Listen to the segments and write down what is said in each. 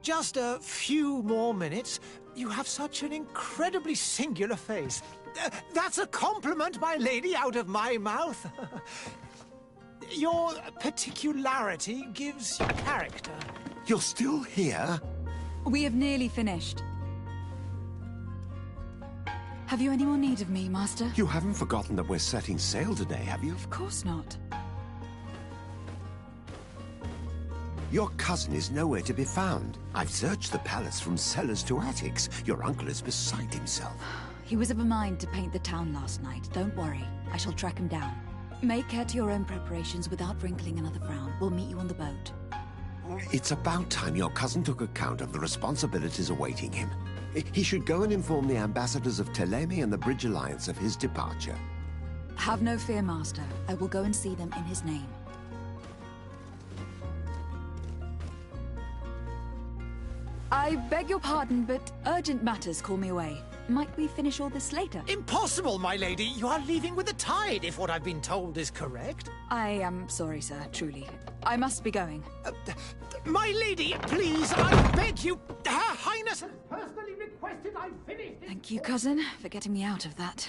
Just a few more minutes. You have such an incredibly singular face. That's a compliment, my lady, out of my mouth. Your particularity gives you character. You're still here? We have nearly finished. Have you any more need of me, Master? You haven't forgotten that we're setting sail today, have you? Of course not. Your cousin is nowhere to be found. I've searched the palace from cellars to attics. Your uncle is beside himself. He was of a mind to paint the town last night. Don't worry. I shall track him down. Make care to your own preparations without wrinkling another frown. We'll meet you on the boat. It's about time your cousin took account of the responsibilities awaiting him. He should go and inform the ambassadors of Telemi and the Bridge Alliance of his departure. Have no fear, Master. I will go and see them in his name. I beg your pardon, but urgent matters call me away. Might we finish all this later? Impossible, my lady. You are leaving with the tide, if what I've been told is correct. I am sorry, sir, truly. I must be going. My lady, please, I beg you. Her Highness has personally requested I finish this. Thank you, cousin, for getting me out of that.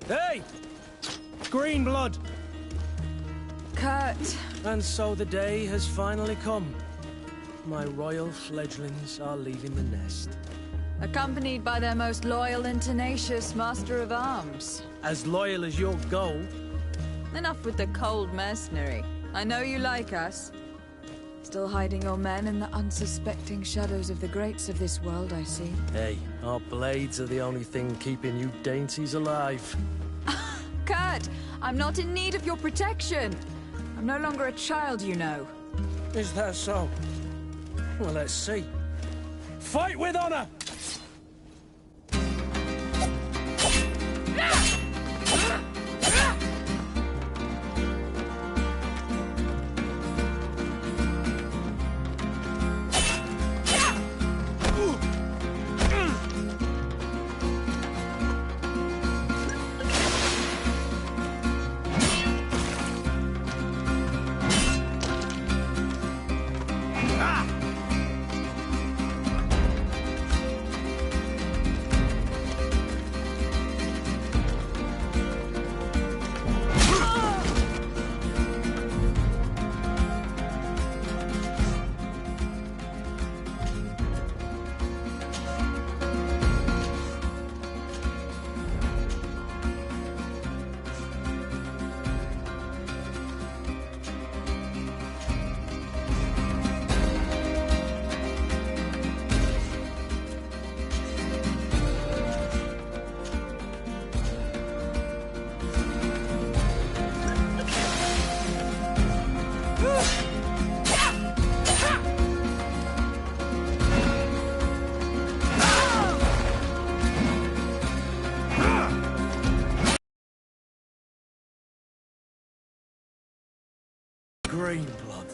Hey! Green blood! Kurt! And so the day has finally come. My royal fledglings are leaving the nest. Accompanied by their most loyal and tenacious master of arms. As loyal as your gold. Enough with the cold mercenary. I know you like us. Still hiding your men in the unsuspecting shadows of the greats of this world, I see. Hey, our blades are the only thing keeping you dainties alive. Kurt, I'm not in need of your protection. I'm no longer a child, you know. Is that so? Well, let's see. Fight with honor! Green blood.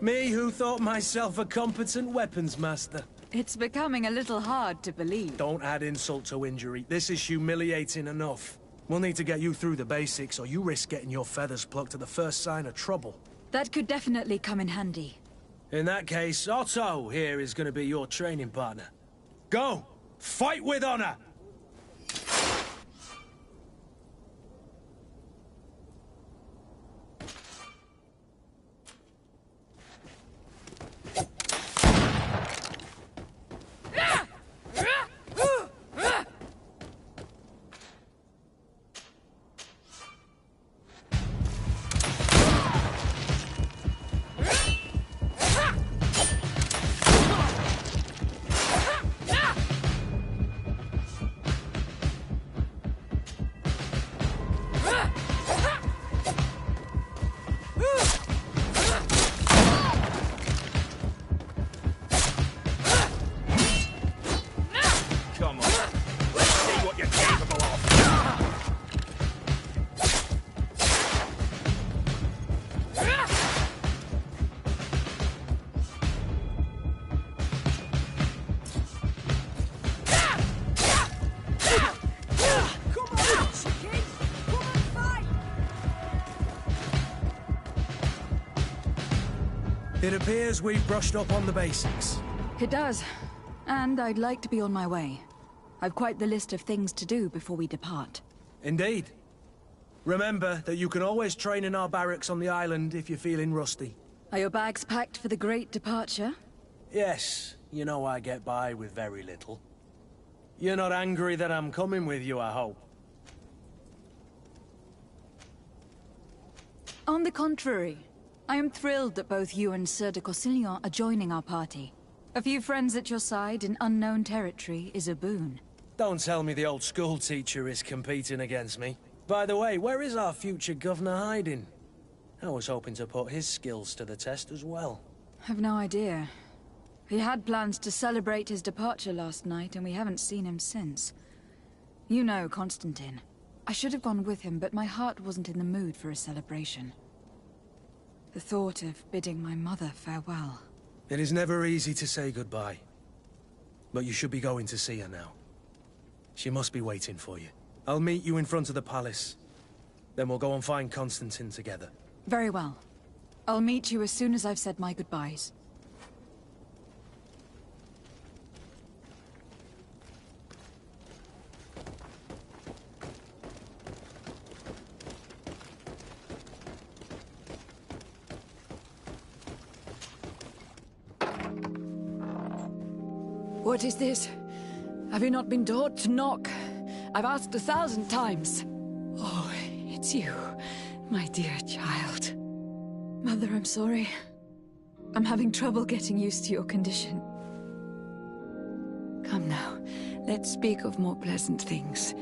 Me who thought myself a competent weapons master. It's becoming a little hard to believe. Don't add insult to injury. This is humiliating enough. We'll need to get you through the basics, or you risk getting your feathers plucked at the first sign of trouble. That could definitely come in handy. In that case, Otto here is going to be your training partner. Go! Fight with honor! It appears we've brushed up on the basics. It does. And I'd like to be on my way. I've quite the list of things to do before we depart. Indeed. Remember that you can always train in our barracks on the island if you're feeling rusty. Are your bags packed for the great departure? Yes, you know I get by with very little. You're not angry that I'm coming with you, I hope. On the contrary, I am thrilled that both you and Sir de Corsillon are joining our party. A few friends at your side in unknown territory is a boon. Don't tell me the old school teacher is competing against me. By the way, where is our future governor hiding? I was hoping to put his skills to the test as well. I've no idea. He had plans to celebrate his departure last night, and we haven't seen him since. You know Constantine. I should have gone with him, but my heart wasn't in the mood for a celebration. The thought of bidding my mother farewell. It is never easy to say goodbye. But you should be going to see her now. She must be waiting for you. I'll meet you in front of the palace. Then we'll go and find Constantine together. Very well. I'll meet you as soon as I've said my goodbyes. What is this? Have you not been taught to knock? I've asked 1,000 times. Oh, it's you, my dear child. Mother, I'm sorry. I'm having trouble getting used to your condition. Come now, let's speak of more pleasant things.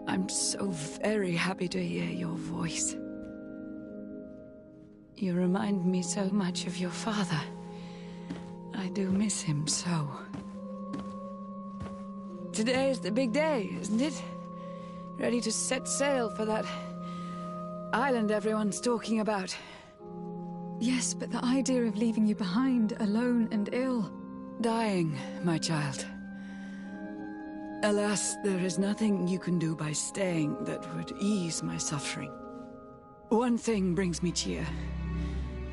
I'm so very happy to hear your voice. You remind me so much of your father. I do miss him so. Today is the big day, isn't it? Ready to set sail for that island everyone's talking about. Yes, but the idea of leaving you behind, alone and ill... Dying, my child. Alas, there is nothing you can do by staying that would ease my suffering. One thing brings me cheer.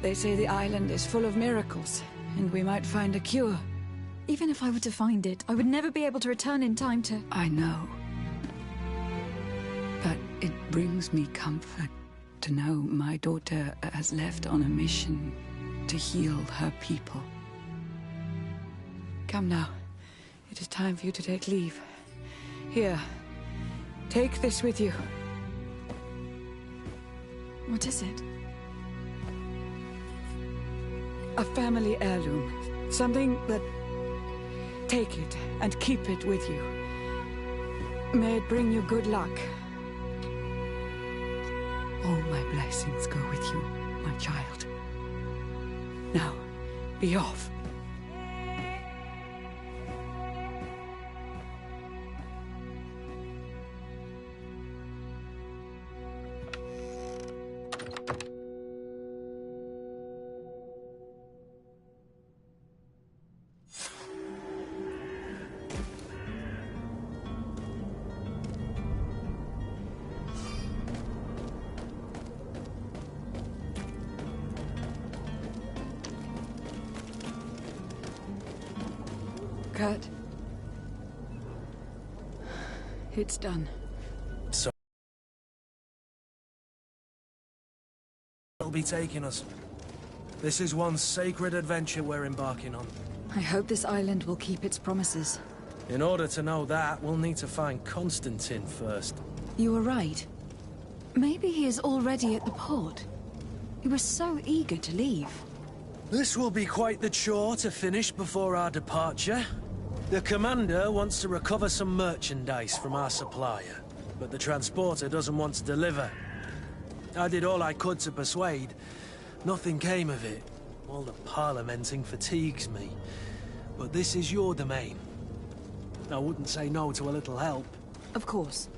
They say the island is full of miracles, and we might find a cure. Even if I were to find it, I would never be able to return in time to... I know. But it brings me comfort to know my daughter has left on a mission to heal her people. Come now. It is time for you to take leave. Here. Take this with you. What is it? A family heirloom. Something that... Take it and keep it with you. May it bring you good luck. All my blessings go with you, my child. Now, be off. Kurt. It's done. So... it'll be taking us. This is one sacred adventure we're embarking on. I hope this island will keep its promises. In order to know that, we'll need to find Constantine first. You were right. Maybe he is already at the port. He was so eager to leave. This will be quite the chore to finish before our departure. The commander wants to recover some merchandise from our supplier, but the transporter doesn't want to deliver. I did all I could to persuade. Nothing came of it. All the parliamenting fatigues me. But this is your domain. I wouldn't say no to a little help. Of course.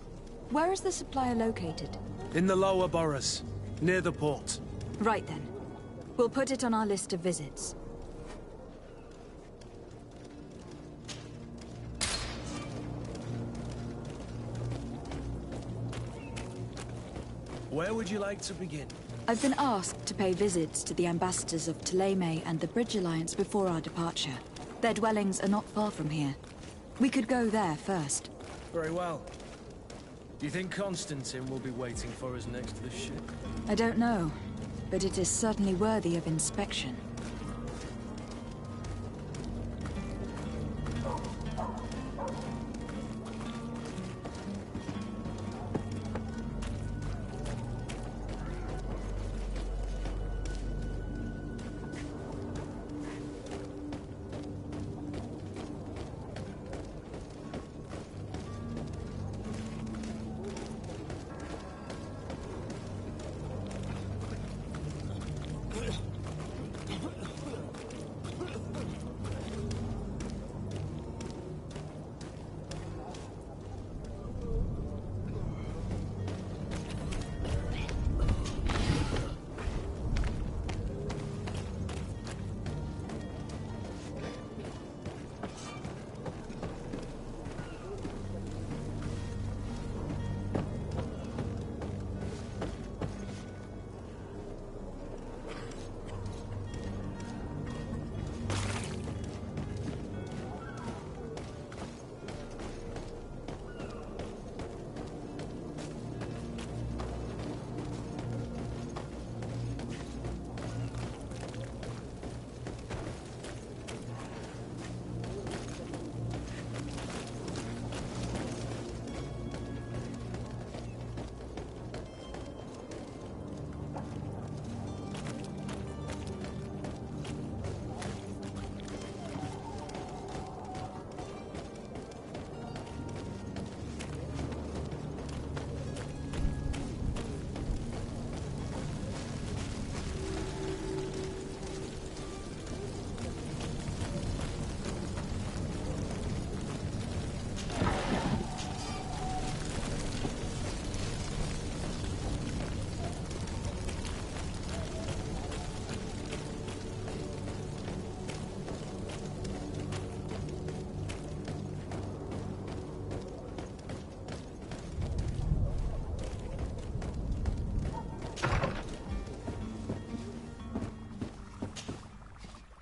Where is the supplier located? In the lower boroughs, near the port. Right then. We'll put it on our list of visits. Where would you like to begin? I've been asked to pay visits to the ambassadors of Thélème and the Bridge Alliance before our departure. Their dwellings are not far from here. We could go there first. Very well. Do you think Constantine will be waiting for us next to the ship? I don't know, but it is certainly worthy of inspection.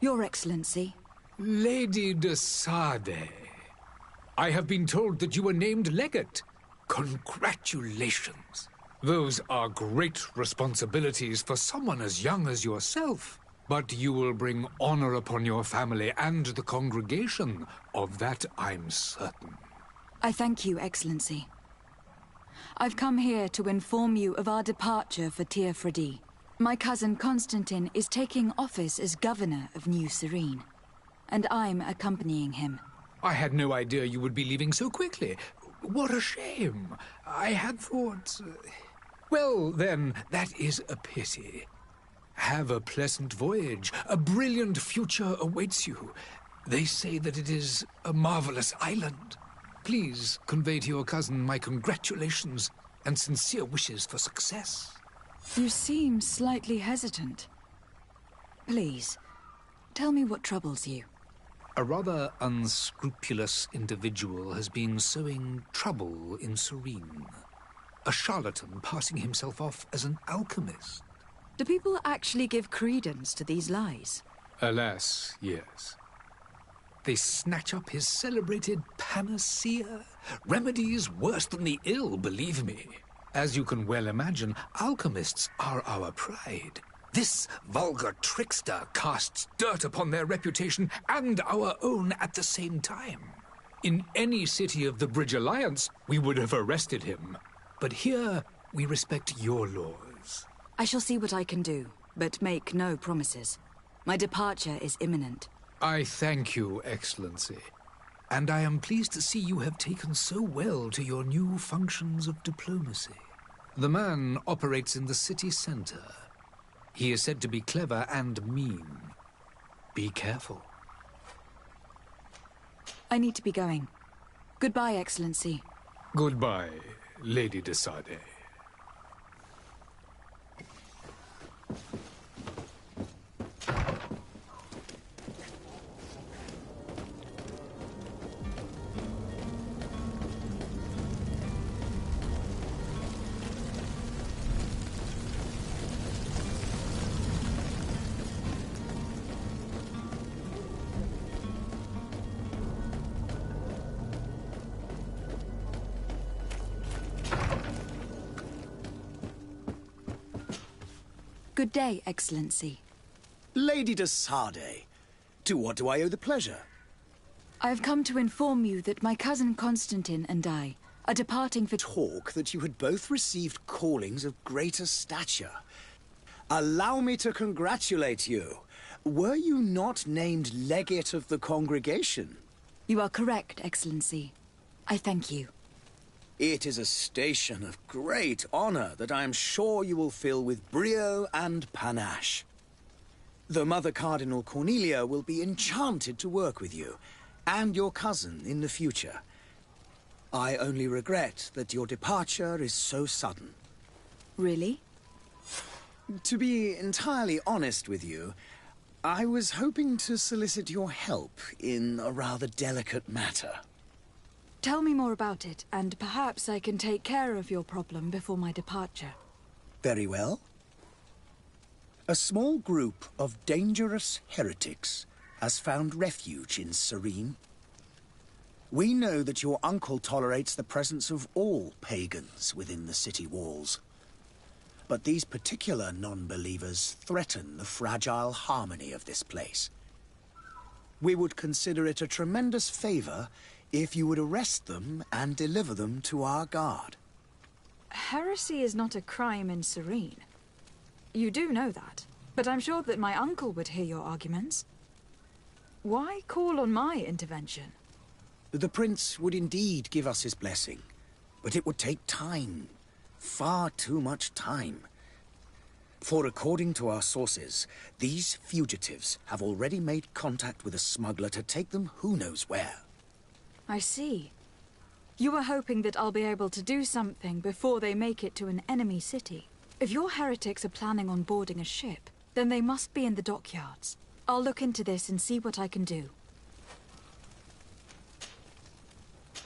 Your Excellency. Lady de Sade, I have been told that you were named legate. Congratulations. Those are great responsibilities for someone as young as yourself. But you will bring honor upon your family and the congregation. Of that, I'm certain. I thank you, Excellency. I've come here to inform you of our departure for Tir Freddy. My cousin Constantine is taking office as governor of New Serene, and I'm accompanying him. I had no idea you would be leaving so quickly. What a shame. I had thought... Well, then, that is a pity. Have a pleasant voyage. A brilliant future awaits you. They say that it is a marvelous island. Please convey to your cousin my congratulations and sincere wishes for success. You seem slightly hesitant. Please, tell me what troubles you. A rather unscrupulous individual has been sowing trouble in Serene. A charlatan passing himself off as an alchemist. Do people actually give credence to these lies? Alas, yes. They snatch up his celebrated panacea. Remedies worse than the ill, believe me. As you can well imagine, alchemists are our pride. This vulgar trickster casts dirt upon their reputation and our own at the same time. In any city of the Bridge Alliance, we would have arrested him. But here, we respect your laws. I shall see what I can do, but make no promises. My departure is imminent. I thank you, Excellency. And I am pleased to see you have taken so well to your new functions of diplomacy. The man operates in the city center. He is said to be clever and mean. Be careful. I need to be going. Goodbye, Excellency. Goodbye, Lady de Sade. Good day, Excellency. Lady de Sardet, to what do I owe the pleasure? I have come to inform you that my cousin Constantine and I are departing for... Talk that you had both received callings of greater stature. Allow me to congratulate you. Were you not named legate of the congregation? You are correct, Excellency. I thank you. It is a station of great honor that I am sure you will fill with brio and panache. The Mother Cardinal Cornelia will be enchanted to work with you, and your cousin in the future. I only regret that your departure is so sudden. Really? To be entirely honest with you, I was hoping to solicit your help in a rather delicate matter. Tell me more about it, and perhaps I can take care of your problem before my departure. Very well. A small group of dangerous heretics has found refuge in Serene. We know that your uncle tolerates the presence of all pagans within the city walls. But these particular non-believers threaten the fragile harmony of this place. We would consider it a tremendous favor if you would arrest them and deliver them to our guard. Heresy is not a crime in Serene. You do know that, but I'm sure that my uncle would hear your arguments. Why call on my intervention? The prince would indeed give us his blessing, but it would take time. Far too much time. For according to our sources, these fugitives have already made contact with a smuggler to take them who knows where. I see. You were hoping that I'll be able to do something before they make it to an enemy city. If your heretics are planning on boarding a ship, then they must be in the dockyards. I'll look into this and see what I can do.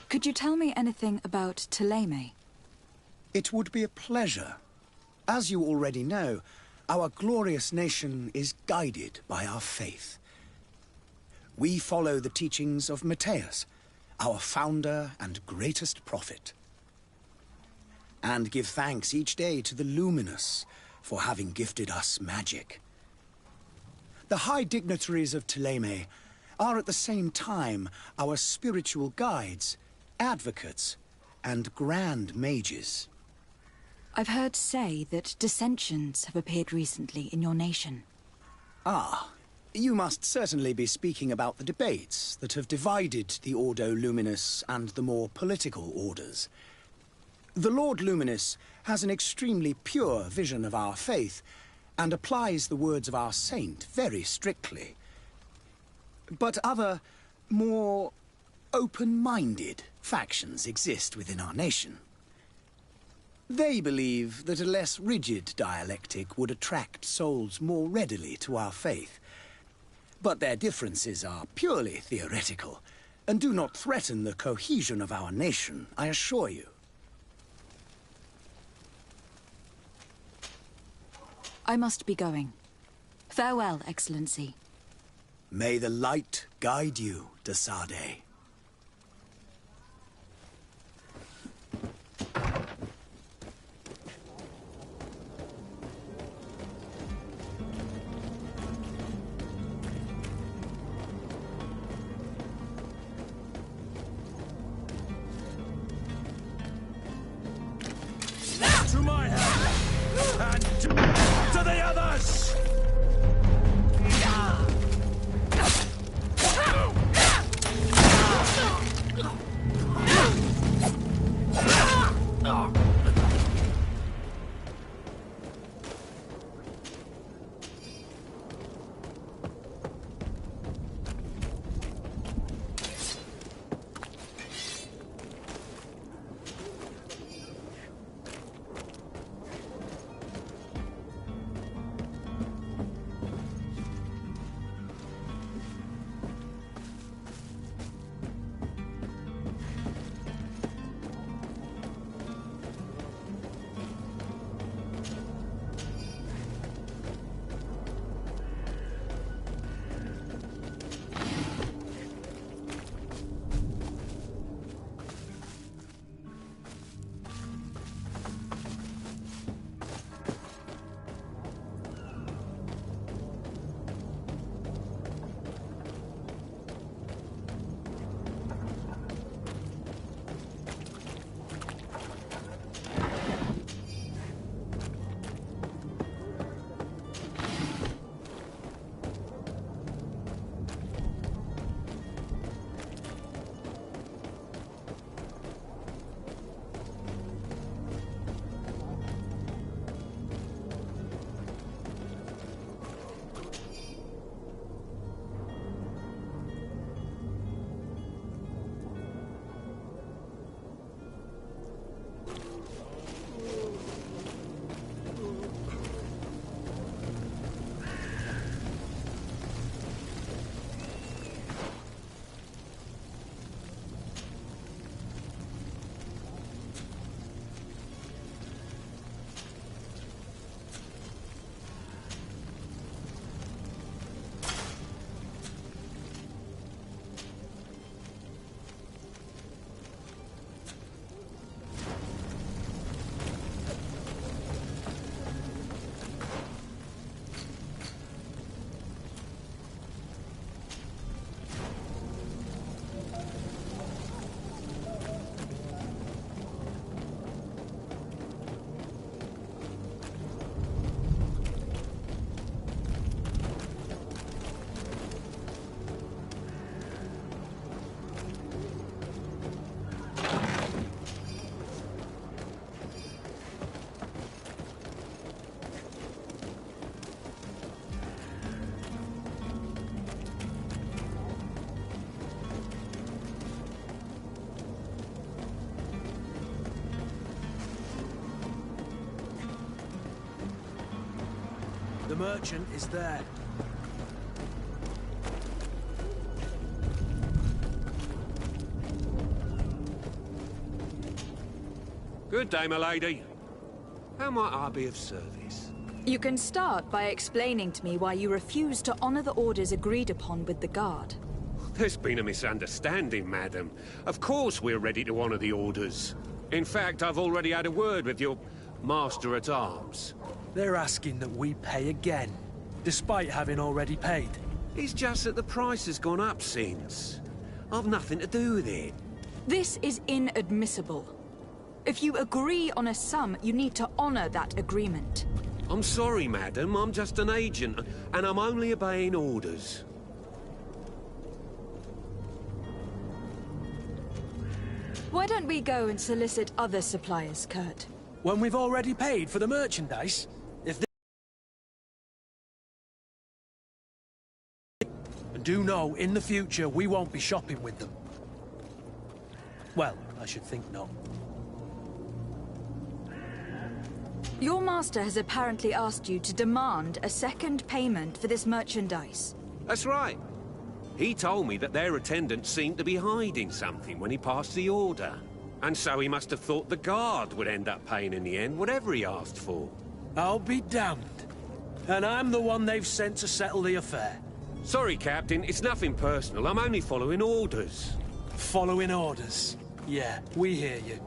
Could you tell me anything about Thélème? It would be a pleasure. As you already know, our glorious nation is guided by our faith. We follow the teachings of Matthias, our founder and greatest prophet, and give thanks each day to the Luminous for having gifted us magic. The high dignitaries of Thélème are at the same time our spiritual guides, advocates, and grand mages. I've heard say that dissensions have appeared recently in your nation. Ah, you must certainly be speaking about the debates that have divided the Ordo Luminous and the more political orders. The Lord Luminous has an extremely pure vision of our faith and applies the words of our saint very strictly. But other, more open-minded factions exist within our nation. They believe that a less rigid dialectic would attract souls more readily to our faith. But their differences are purely theoretical, and do not threaten the cohesion of our nation, I assure you. I must be going. Farewell, Excellency. May the light guide you, de Sardet. To my hand! And to the others! The merchant is there. Good day, my lady. How might I be of service? You can start by explaining to me why you refuse to honor the orders agreed upon with the guard. There's been a misunderstanding, madam. Of course we're ready to honor the orders. In fact, I've already had a word with your master-at-arms. They're asking that we pay again, despite having already paid. It's just that the price has gone up since. I've nothing to do with it. This is inadmissible. If you agree on a sum, you need to honor that agreement. I'm sorry, madam. I'm just an agent, and I'm only obeying orders. Why don't we go and solicit other suppliers, Kurt? When we've already paid for the merchandise? And do know, in the future, we won't be shopping with them. Well, I should think not. Your master has apparently asked you to demand a second payment for this merchandise. That's right. He told me that their attendant seemed to be hiding something when he passed the order. And so he must have thought the guard would end up paying in the end, whatever he asked for. I'll be damned. And I'm the one they've sent to settle the affair. Sorry, Captain, it's nothing personal. I'm only following orders. Following orders? Yeah, we hear you.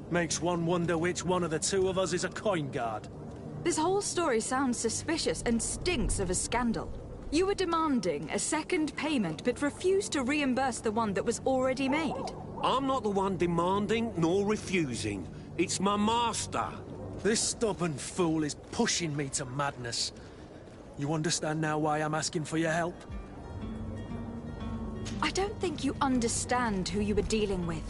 Makes one wonder which one of the two of us is a coin guard. This whole story sounds suspicious and stinks of a scandal. You were demanding a second payment, but refused to reimburse the one that was already made. I'm not the one demanding nor refusing. It's my master. This stubborn fool is pushing me to madness. You understand now why I'm asking for your help? I don't think you understand who you were dealing with.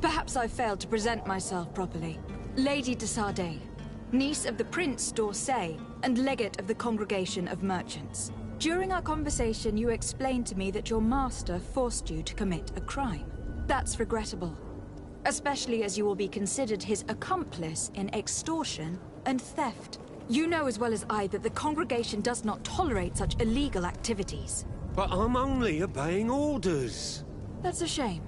Perhaps I failed to present myself properly. Lady de Sardet, niece of the Prince d'Orsay, and legate of the Congregation of Merchants. During our conversation, you explained to me that your master forced you to commit a crime. That's regrettable, especially as you will be considered his accomplice in extortion and theft. You know as well as I that the Congregation does not tolerate such illegal activities. But I'm only obeying orders. That's a shame.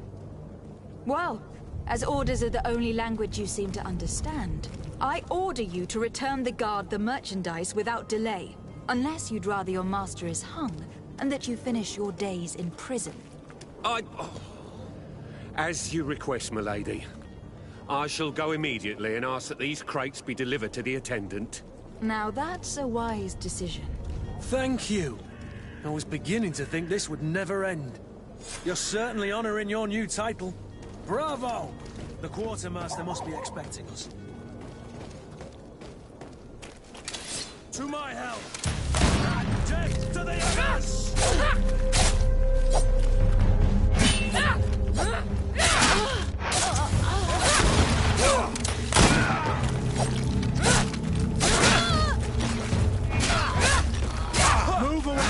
Well, as orders are the only language you seem to understand, I order you to return the guard the merchandise without delay, unless you'd rather your master is hung, and that you finish your days in prison. As you request, my lady. I shall go immediately and ask that these crates be delivered to the attendant. Now that's a wise decision. Thank you. I was beginning to think this would never end. You're certainly honoring your new title. Bravo! The quartermaster must be expecting us. To my help! And death to the others! Move away!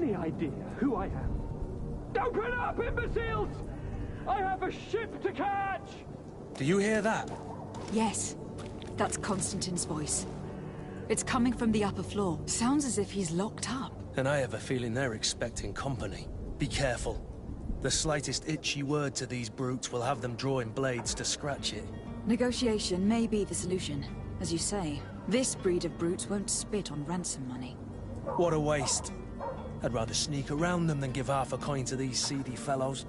any idea who I am? Open up, imbeciles! I have a ship to catch! Do you hear that? Yes, that's Constantine's voice. It's coming from the upper floor. Sounds as if he's locked up. And I have a feeling they're expecting company. Be careful. The slightest itchy word to these brutes will have them drawing blades to scratch it. Negotiation may be the solution. As you say, this breed of brutes won't spit on ransom money. What a waste. I'd rather sneak around them than give half a coin to these seedy fellows.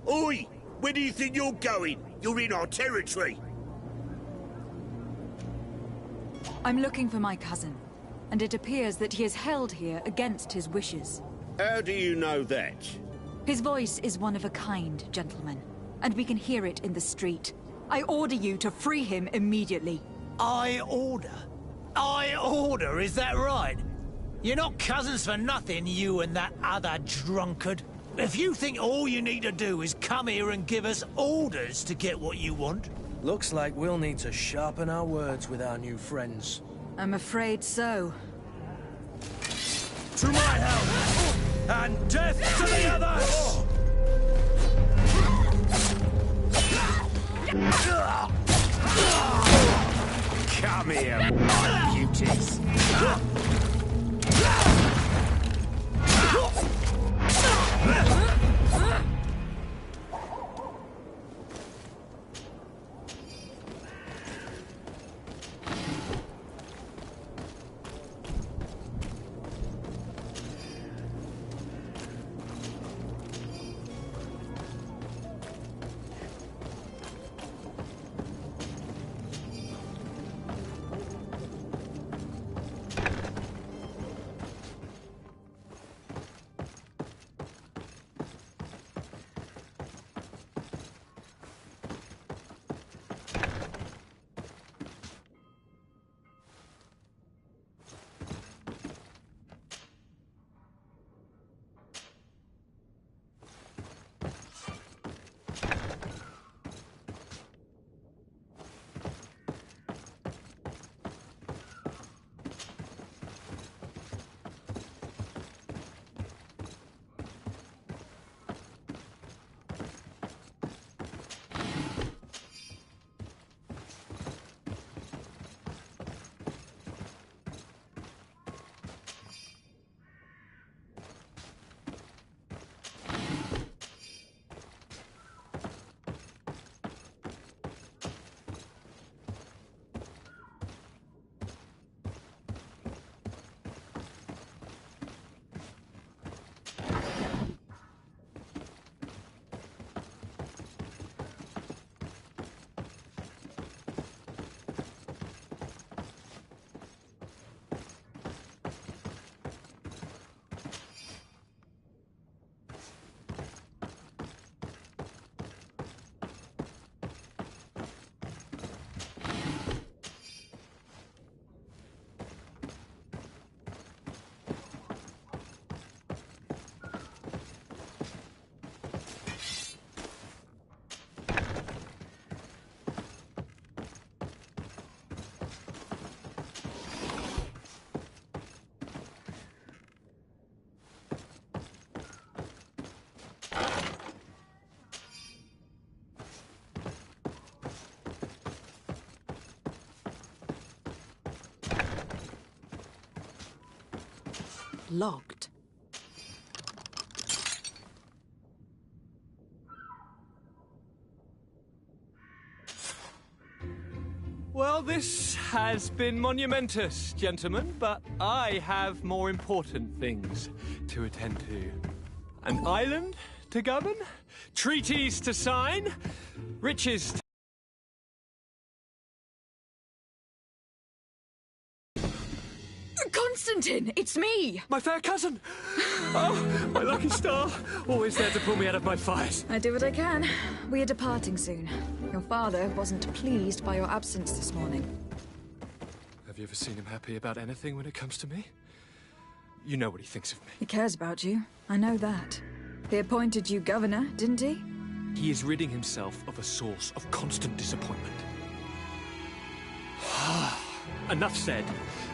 Oi! Where do you think you're going? You're in our territory. I'm looking for my cousin, and it appears that he is held here against his wishes. How do you know that? His voice is one of a kind, gentlemen, and we can hear it in the street. I order you to free him immediately. I order? I order, is that right? You're not cousins for nothing, you and that other drunkard. If you think all you need to do is come here and give us orders to get what you want... Looks like we'll need to sharpen our words with our new friends. I'm afraid so. To my help! And death to the others! Come here, my beauties. locked. Well, this has been monumentous, gentlemen, but I have more important things to attend to. An island to govern, treaties to sign, riches to... Constantine, it's me! My fair cousin! Oh, my lucky star, always there to pull me out of my fires. I do what I can. We are departing soon. Your father wasn't pleased by your absence this morning. Have you ever seen him happy about anything when it comes to me? You know what he thinks of me. He cares about you. I know that. He appointed you governor, didn't he? He is ridding himself of a source of constant disappointment. Enough said.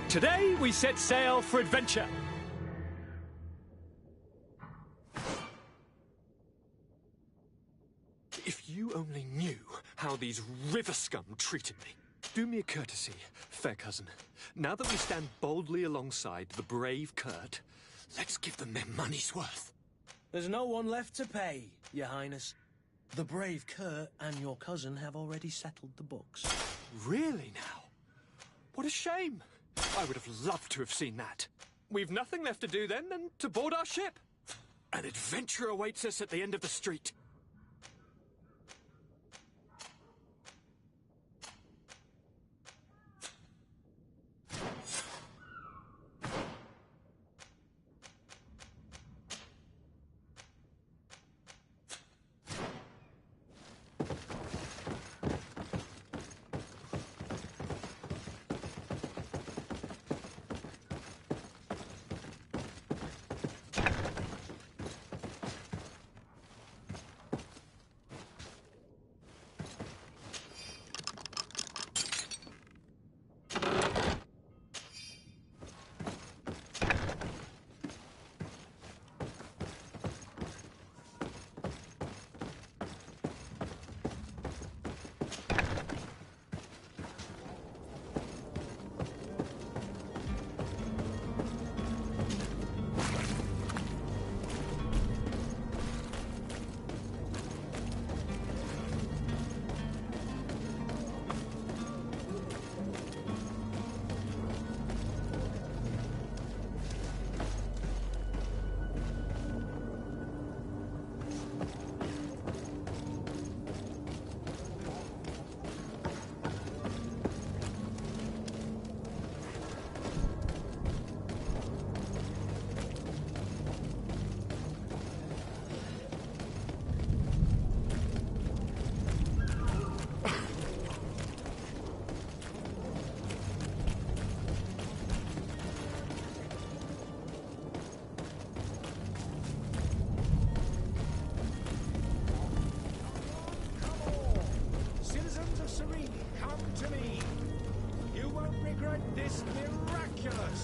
Today we set sail for adventure. If you only knew how these river scum treated me. Do me a courtesy, fair cousin. Now that we stand boldly alongside the brave Kurt, let's give them their money's worth. There's no one left to pay, Your Highness. The brave Kurt and your cousin have already settled the books. Really now? What a shame. I would have loved to have seen that. We've nothing left to do then than to board our ship. An adventure awaits us at the end of the street.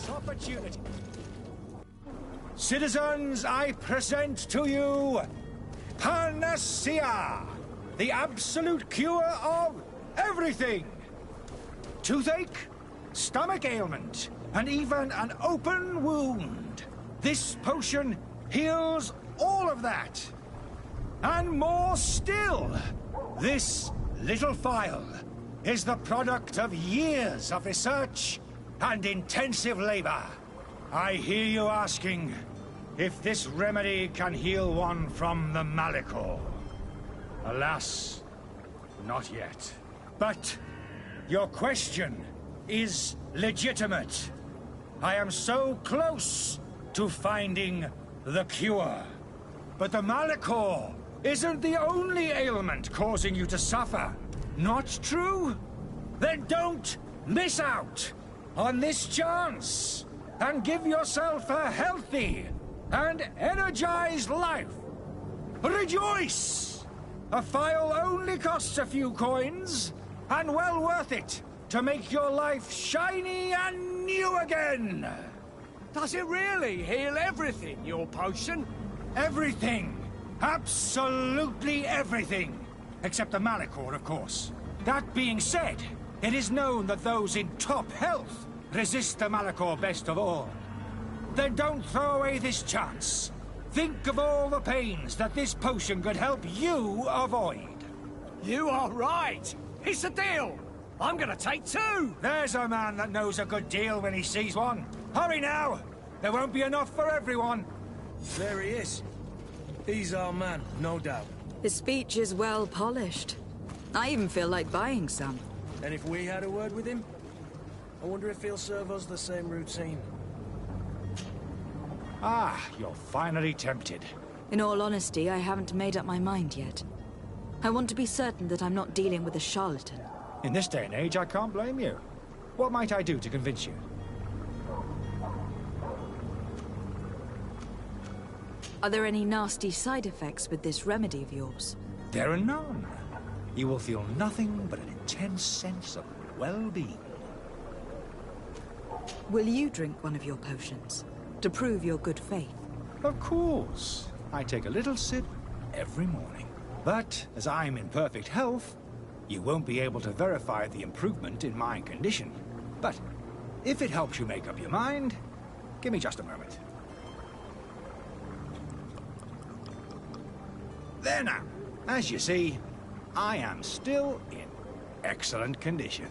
Opportunity. Citizens, I present to you Panacea, the absolute cure of everything. Toothache, stomach ailment, and even an open wound. This potion heals all of that. And more still. This little phial is the product of years of research and intensive labor. I hear you asking if this remedy can heal one from the Malachor. Alas, not yet. But your question is legitimate. I am so close to finding the cure. But the Malachor isn't the only ailment causing you to suffer. Not true? Then don't miss out on this chance and give yourself a healthy and energized life. Rejoice! A phial only costs a few coins, and well worth it to make your life shiny and new again. Does it really heal everything, your potion? Everything. Absolutely everything. Except the Malachor, of course. That being said, it is known that those in top health resist the Malachor best of all. Then don't throw away this chance. Think of all the pains that this potion could help you avoid. You are right. It's a deal. I'm gonna take 2. There's a man that knows a good deal when he sees one. Hurry now. There won't be enough for everyone. There he is. He's our man, no doubt. His speech is well polished. I even feel like buying some. And if we had a word with him, I wonder if he'll serve us the same routine. Ah, you're finally tempted. In all honesty, I haven't made up my mind yet. I want to be certain that I'm not dealing with a charlatan. In this day and age, I can't blame you. What might I do to convince you? Are there any nasty side effects with this remedy of yours? There are none. You will feel nothing but an intense sense of well-being. Will you drink one of your potions, to prove your good faith? Of course. I take a little sip every morning. But, as I'm in perfect health, you won't be able to verify the improvement in my condition. But, if it helps you make up your mind, give me just a moment. There now. As you see, I am still in excellent condition.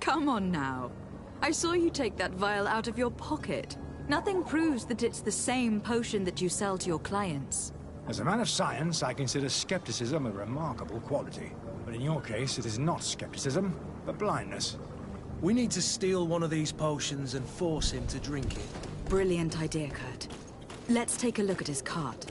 Come on now. I saw you take that vial out of your pocket. Nothing proves that it's the same potion that you sell to your clients. As a man of science, I consider skepticism a remarkable quality. But in your case, it is not skepticism, but blindness. We need to steal one of these potions and force him to drink it. Brilliant idea, Kurt. Let's take a look at his cart.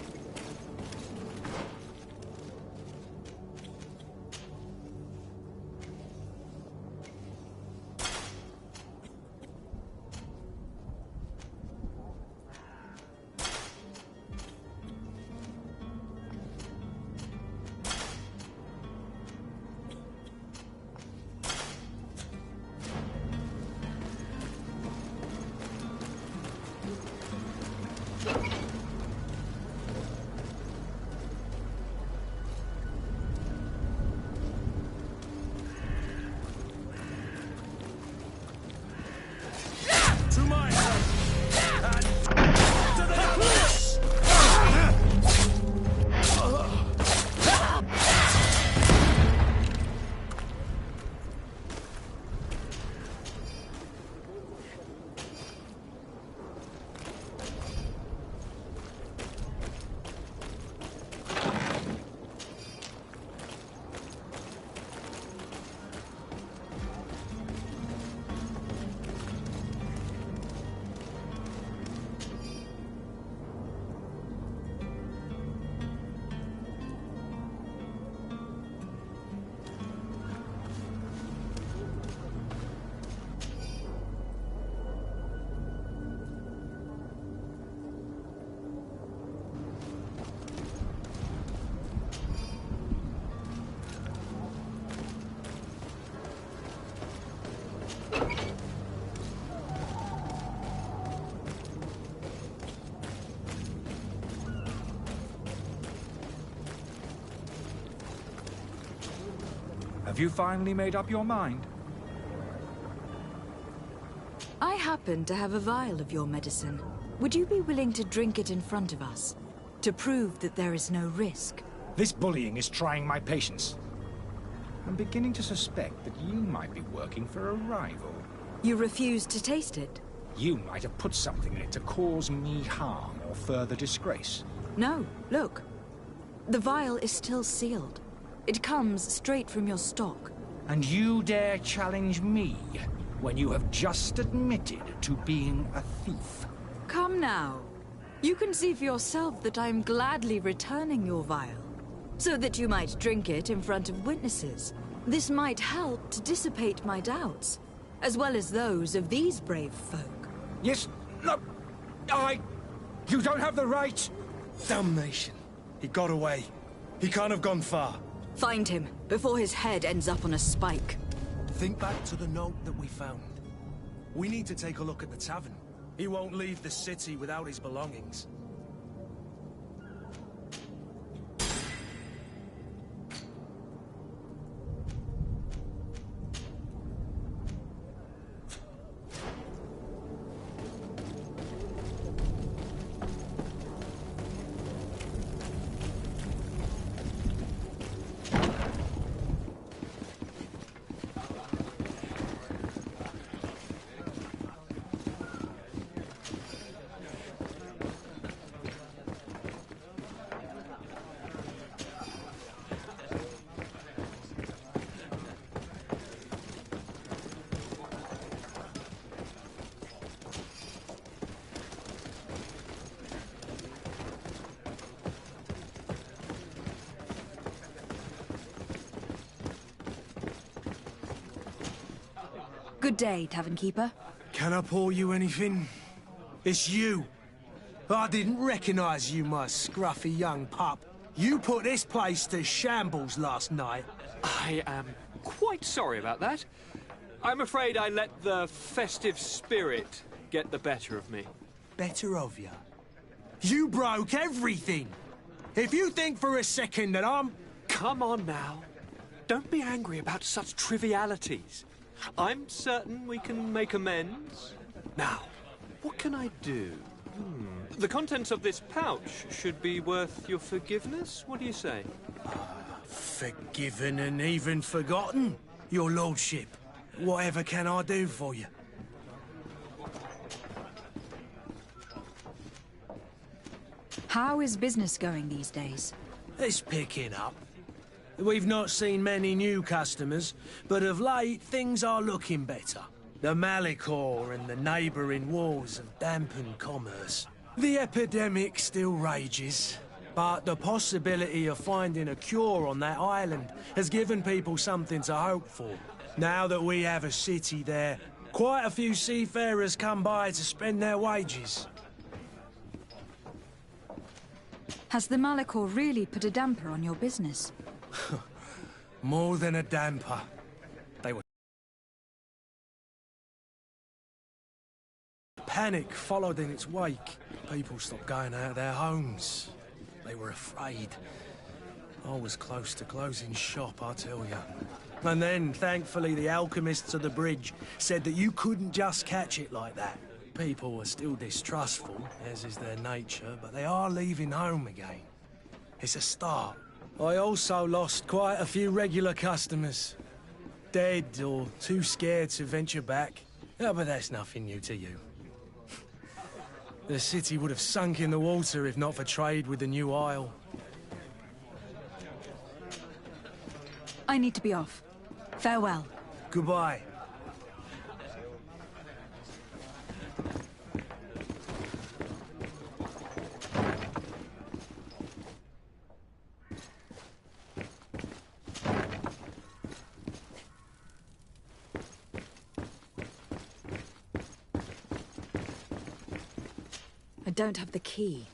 Have you finally made up your mind? I happen to have a vial of your medicine. Would you be willing to drink it in front of us? To prove that there is no risk? This bullying is trying my patience. I'm beginning to suspect that you might be working for a rival. You refuse to taste it? You might have put something in it to cause me harm or further disgrace. No, look. The vial is still sealed. It comes straight from your stock. And you dare challenge me when you have just admitted to being a thief? Come now. You can see for yourself that I'm gladly returning your vial, so that you might drink it in front of witnesses. This might help to dissipate my doubts, as well as those of these brave folk. Yes, no, you don't have the right. Damnation. He got away. He can't have gone far. Find him, before his head ends up on a spike. Think back to the note that we found. We need to take a look at the tavern. He won't leave the city without his belongings. Good day, Tavern Keeper. Can I pour you anything? It's you. I didn't recognize you, my scruffy young pup. You put this place to shambles last night. I am quite sorry about that. I'm afraid I let the festive spirit get the better of me. Better of you? You broke everything! If you think for a second that I'm... Come on now. Don't be angry about such trivialities. I'm certain we can make amends. Now, what can I do? The contents of this pouch should be worth your forgiveness. What do you say? Forgiven and even forgotten, your lordship. Whatever can I do for you? How is business going these days? It's picking up. We've not seen many new customers, but of late things are looking better. The Malicor and the neighbouring wars have dampened commerce. The epidemic still rages, but the possibility of finding a cure on that island has given people something to hope for. Now that we have a city there, quite a few seafarers come by to spend their wages. Has the Malicor really put a damper on your business? More than a damper. They were... Panic followed in its wake. People stopped going out of their homes. They were afraid. I was close to closing shop, I tell you. And then, thankfully, the alchemists of the bridge said that you couldn't just catch it like that. People were still distrustful, as is their nature, but they are leaving home again. It's a start. I also lost quite a few regular customers. Dead or too scared to venture back. Oh, but that's nothing new to you. The city would have sunk in the water if not for trade with the new isle. I need to be off. Farewell. Goodbye. I don't have the key.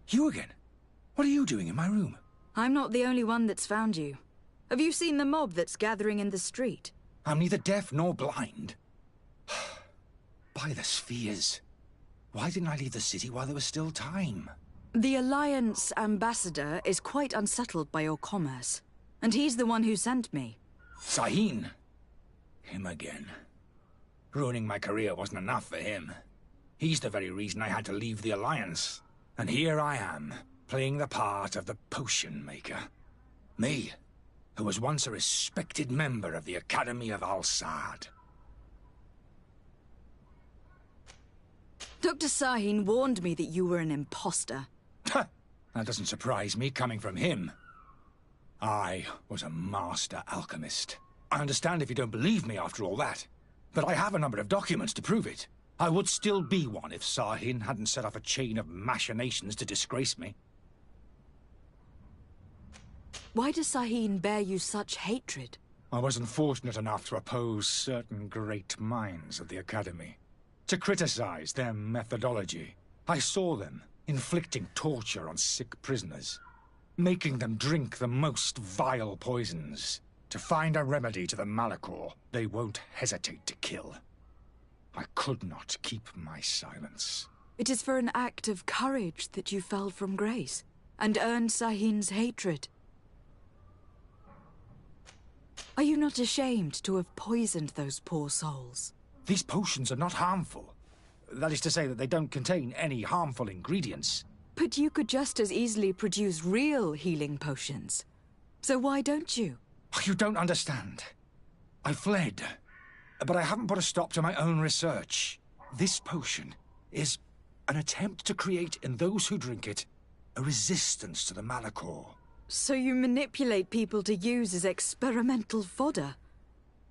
You again? What are you doing in my room? I'm not the only one that's found you. Have you seen the mob that's gathering in the street? I'm neither deaf nor blind. By the spheres. Why didn't I leave the city while there was still time? The Alliance ambassador is quite unsettled by your commerce. And he's the one who sent me. Sahin. Him again. Ruining my career wasn't enough for him. He's the very reason I had to leave the Alliance. And here I am, playing the part of the potion maker. Me, who was once a respected member of the Academy of Al-Saad. Dr. Sahin warned me that you were an imposter. That doesn't surprise me, coming from him. I was a master alchemist. I understand if you don't believe me after all that, but I have a number of documents to prove it. I would still be one if Sahin hadn't set off a chain of machinations to disgrace me. Why does Sahin bear you such hatred? I wasn't fortunate enough to oppose certain great minds of the Academy, to criticize their methodology. I saw them inflicting torture on sick prisoners, making them drink the most vile poisons. To find a remedy to the Malachor, they won't hesitate to kill. I could not keep my silence. It is for an act of courage that you fell from grace, and earned Sahin's hatred. Are you not ashamed to have poisoned those poor souls? These potions are not harmful. That is to say that they don't contain any harmful ingredients. But you could just as easily produce real healing potions. So why don't you? You don't understand. I fled, but I haven't put a stop to my own research. This potion is an attempt to create in those who drink it a resistance to the Malachor. So you manipulate people to use as experimental fodder?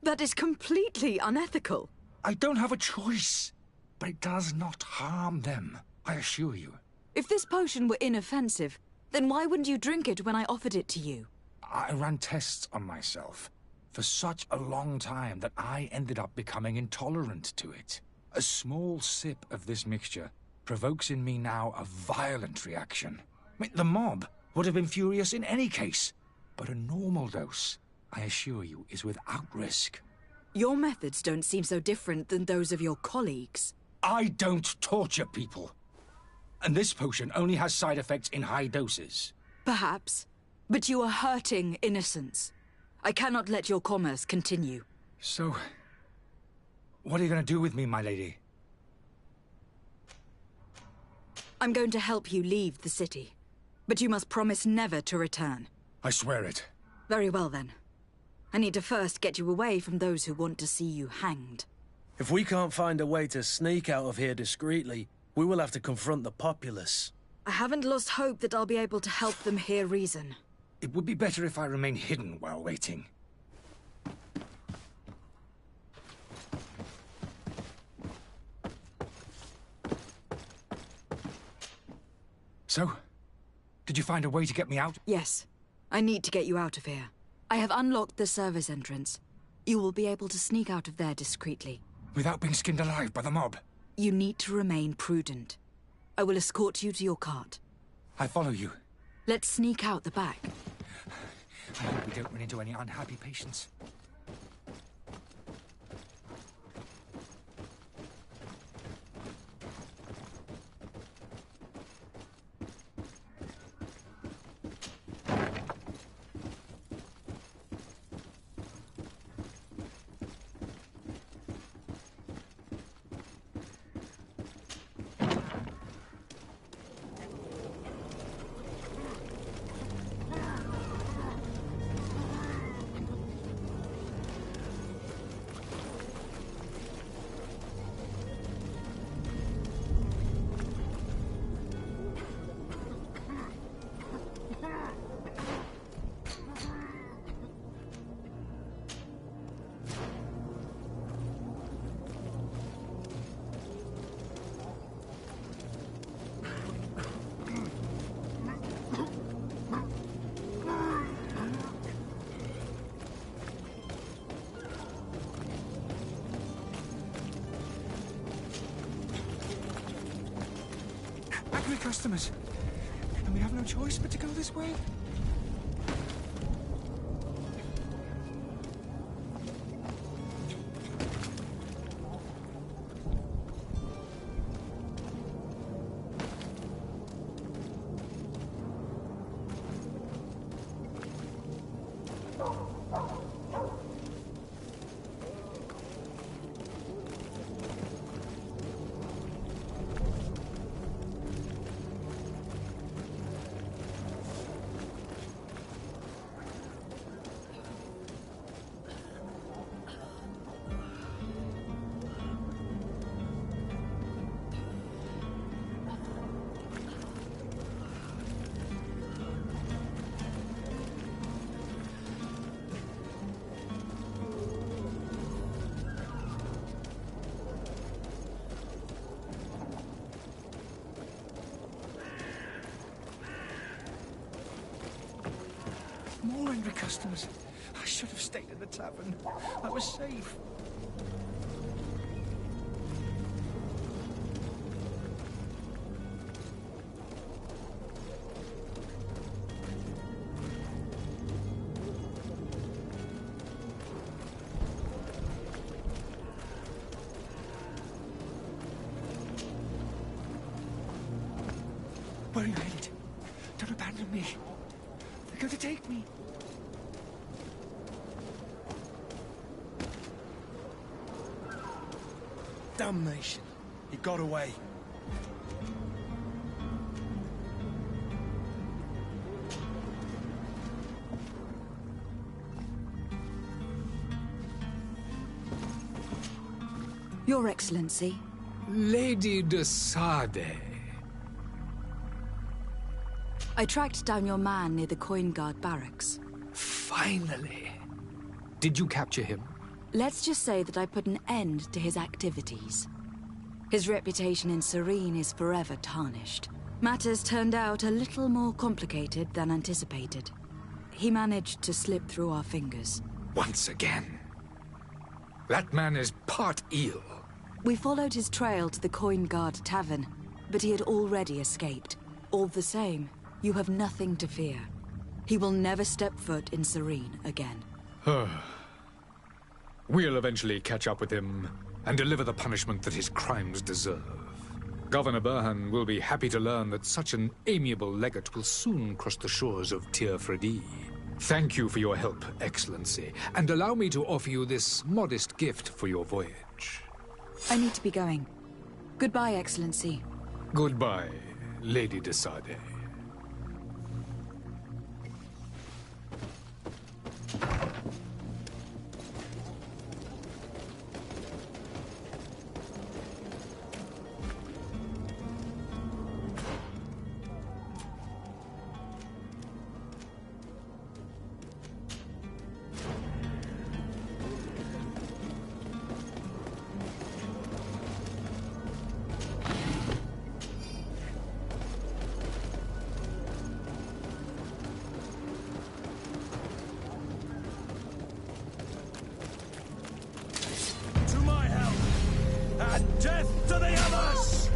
That is completely unethical. I don't have a choice, but it does not harm them, I assure you. If this potion were inoffensive, then why wouldn't you drink it when I offered it to you? I ran tests on myself for such a long time that I ended up becoming intolerant to it. A small sip of this mixture provokes in me now a violent reaction. I mean, the mob would have been furious in any case, but a normal dose, I assure you, is without risk. Your methods don't seem so different than those of your colleagues. I don't torture people. And this potion only has side effects in high doses. Perhaps. But you are hurting innocents. I cannot let your commerce continue. So, what are you going to do with me, my lady? I'm going to help you leave the city. But you must promise never to return. I swear it. Very well, then. I need to first get you away from those who want to see you hanged. If we can't find a way to sneak out of here discreetly, we will have to confront the populace. I haven't lost hope that I'll be able to help them hear reason. It would be better if I remain hidden while waiting. So, did you find a way to get me out? Yes. I need to get you out of here. I have unlocked the service entrance. You will be able to sneak out of there discreetly. Without being skinned alive by the mob? You need to remain prudent. I will escort you to your cart. I follow you. Let's sneak out the back. I hope we don't run into any unhappy patients. Angry customers. And we have no choice but to go this way. More angry customers. I should have stayed in the tavern. I was safe. Where are you headed? Don't abandon me. They're going to take me. Damnation. He got away. Your Excellency. Lady de Sade. I tracked down your man near the Coin Guard barracks. Finally. Did you capture him? Let's just say that I put an end to his activities. His reputation in Serene is forever tarnished. Matters turned out a little more complicated than anticipated. He managed to slip through our fingers. Once again. That man is part eel. We followed his trail to the Coin Guard Tavern, but he had already escaped. All the same, you have nothing to fear. He will never step foot in Serene again. We'll eventually catch up with him and deliver the punishment that his crimes deserve. Governor Burhan will be happy to learn that such an amiable legate will soon cross the shores of Tir Fredi. Thank you for your help, Excellency, and allow me to offer you this modest gift for your voyage. I need to be going. Goodbye, Excellency. Goodbye, Lady de Sade. Death to the others!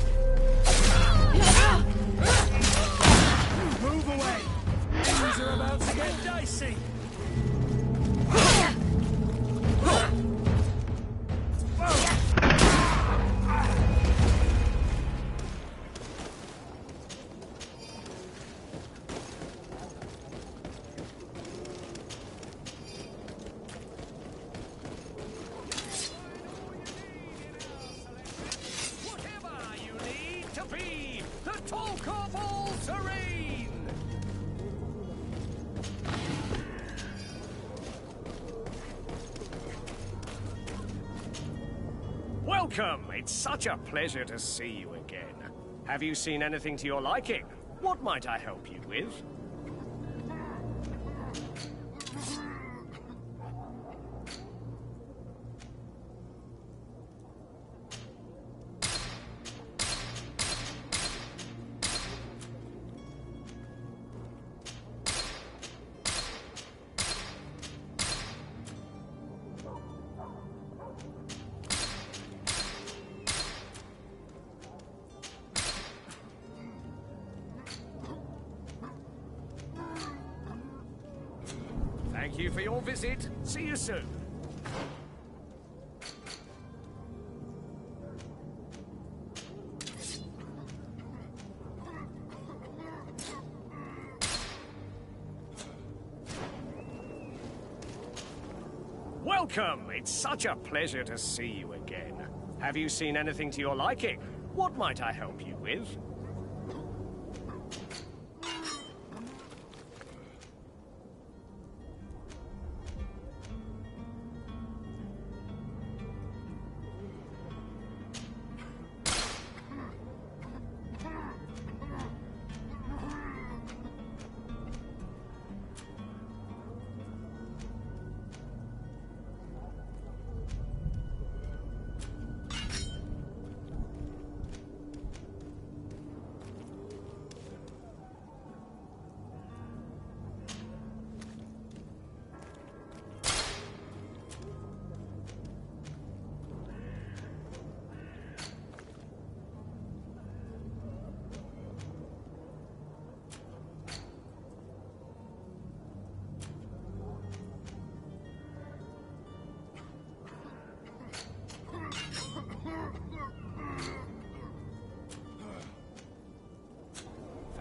Move away! Things are about to get dicey! Welcome! It's such a pleasure to see you again. Have you seen anything to your liking? What might I help you with? Thank you for your visit. See you soon. Welcome! It's such a pleasure to see you again. Have you seen anything to your liking? What might I help you with?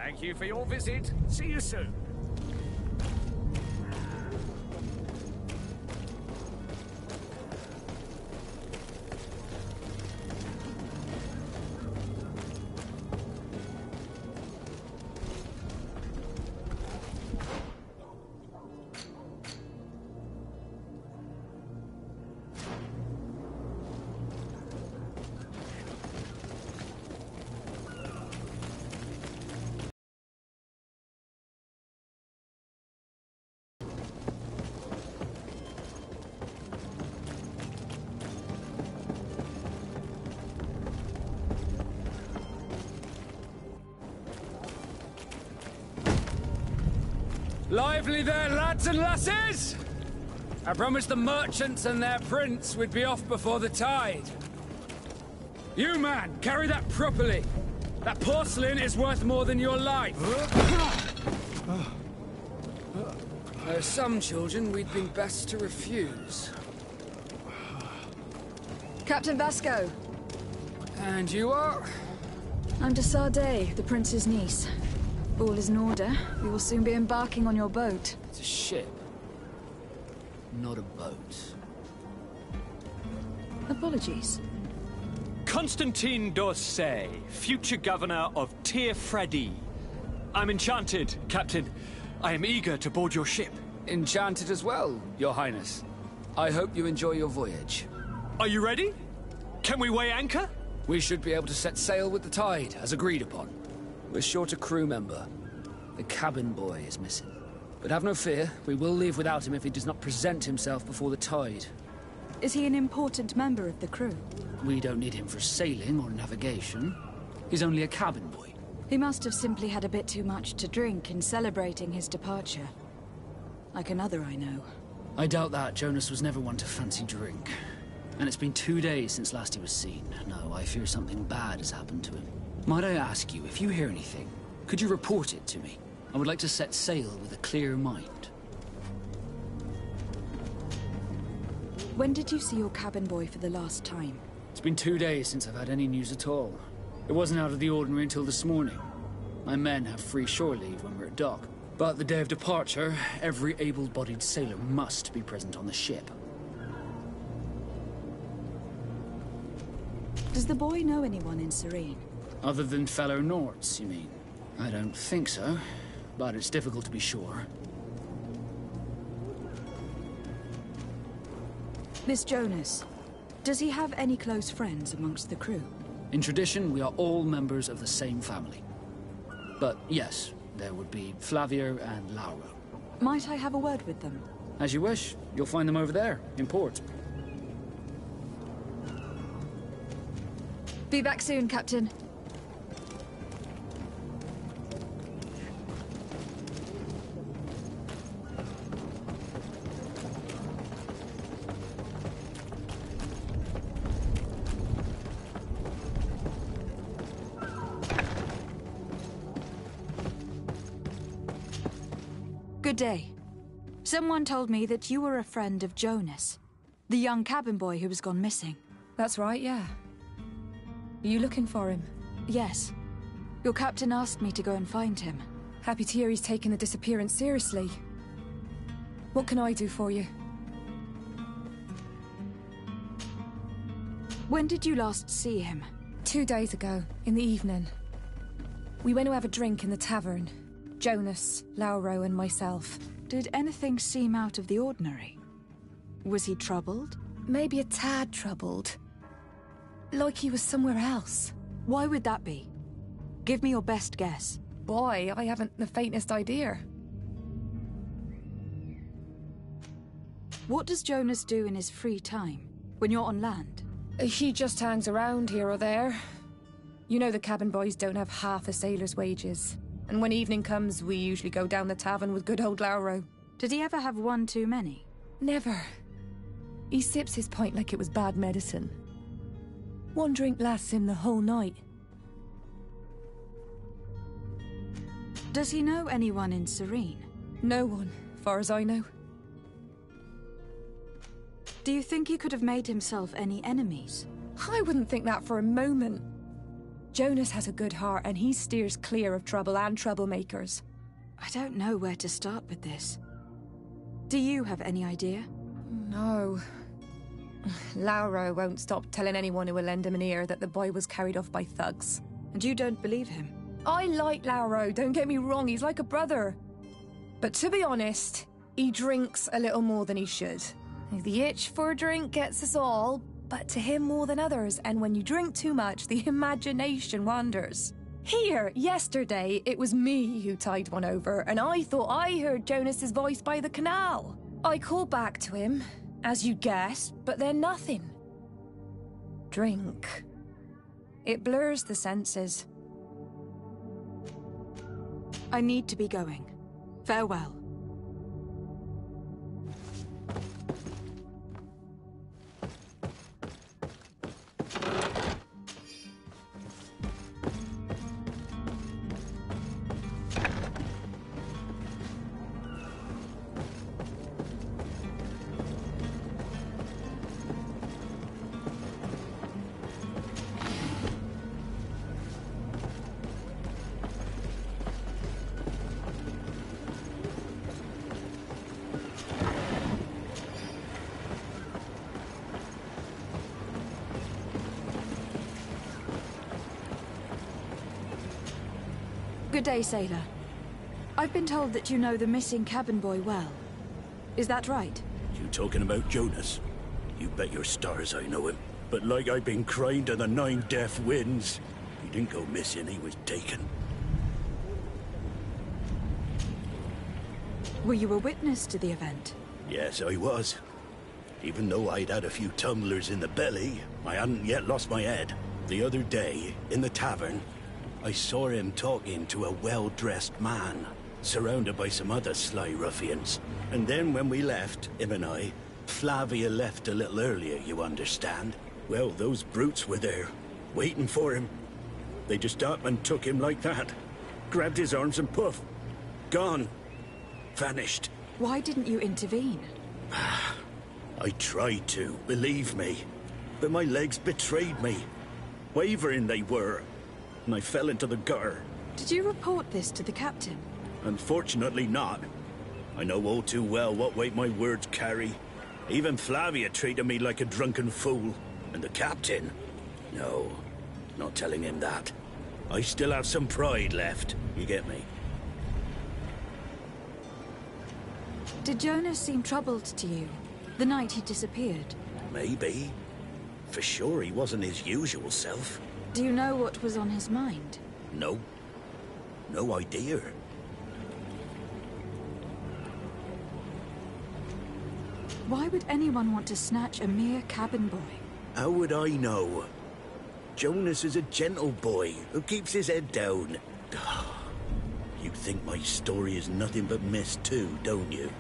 Thank you for your visit. See you soon. Lively there, lads and lasses! I promised the merchants and their prince we'd be off before the tide. You, man, carry that properly. That porcelain is worth more than your life. There are some children we'd been best to refuse. Captain Vasco. And you are? I'm de Sardet, the prince's niece. All is in order. We will soon be embarking on your boat. It's a ship, not a boat. Apologies. Constantine d'Orsay, future governor of Tir Freddy. I'm enchanted, Captain. I am eager to board your ship. Enchanted as well, Your Highness. I hope you enjoy your voyage. Are you ready? Can we weigh anchor? We should be able to set sail with the tide, as agreed upon. We're short a crew member. The cabin boy is missing. But have no fear, we will leave without him if he does not present himself before the tide. Is he an important member of the crew? We don't need him for sailing or navigation. He's only a cabin boy. He must have simply had a bit too much to drink in celebrating his departure. Like another I know. I doubt that. Jonas was never one to fancy drink. And it's been 2 days since last he was seen. No, I fear something bad has happened to him. Might I ask you, if you hear anything, could you report it to me? I would like to set sail with a clear mind. When did you see your cabin boy for the last time? It's been 2 days since I've had any news at all. It wasn't out of the ordinary until this morning. My men have free shore leave when we're at dock. But the day of departure, every able-bodied sailor must be present on the ship. Does the boy know anyone in Serene? Other than fellow Nords, you mean? I don't think so, but it's difficult to be sure. Miss Jonas, does he have any close friends amongst the crew? In tradition, we are all members of the same family. But yes, there would be Flavia and Laura. Might I have a word with them? As you wish. You'll find them over there, in port. Be back soon, Captain. Good day. Someone told me that you were a friend of Jonas, the young cabin boy who was gone missing. That's right, yeah. Are you looking for him? Yes. Your captain asked me to go and find him. Happy to hear he's taking the disappearance seriously. What can I do for you? When did you last see him? 2 days ago, in the evening. We went to have a drink in the tavern. Jonas, Lauro, and myself. Did anything seem out of the ordinary? Was he troubled? Maybe a tad troubled. Like he was somewhere else. Why would that be? Give me your best guess. Boy, I haven't the faintest idea. What does Jonas do in his free time, when you're on land? He just hangs around here or there. You know the cabin boys don't have half a sailor's wages. And when evening comes, we usually go down the tavern with good old Lauro. Did he ever have one too many? Never. He sips his pint like it was bad medicine. One drink lasts him the whole night. Does he know anyone in Serene? No one, far as I know. Do you think he could have made himself any enemies? I wouldn't think that for a moment. Jonas has a good heart and he steers clear of trouble and troublemakers. I don't know where to start with this. Do you have any idea? No. Lauro won't stop telling anyone who will lend him an ear that the boy was carried off by thugs. And you don't believe him? I like Lauro, don't get me wrong, he's like a brother. But to be honest, he drinks a little more than he should. The itch for a drink gets us all, but to him more than others, and when you drink too much, the imagination wanders. Here, yesterday, it was me who tied one over, and I thought I heard Jonas's voice by the canal. I called back to him, as you guessed, but then nothing. Drink. It blurs the senses. I need to be going. Farewell. Good day, sailor. I've been told that you know the missing cabin boy well. Is that right? You talking about Jonas? You bet your stars I know him. But like I've been crying to the 9 deaf winds, he didn't go missing, he was taken. Were you a witness to the event? Yes, I was. Even though I'd had a few tumblers in the belly, I hadn't yet lost my head. The other day, in the tavern, I saw him talking to a well-dressed man, surrounded by some other sly ruffians. And then when we left, him and I, Flavia left a little earlier, you understand. Well, those brutes were there, waiting for him. They just up and took him like that. Grabbed his arms and poof. Gone. Vanished. Why didn't you intervene? I tried to, believe me. But my legs betrayed me. Wavering they were. And I fell into the gutter. Did you report this to the captain? Unfortunately not. I know all too well what weight my words carry. Even Flavia treated me like a drunken fool. And the captain? No, not telling him that. I still have some pride left, you get me? Did Jonas seem troubled to you, the night he disappeared? Maybe. For sure he wasn't his usual self. Do you know what was on his mind? No. No idea. Why would anyone want to snatch a mere cabin boy? How would I know? Jonas is a gentle boy who keeps his head down. You think my story is nothing but mist too, don't you?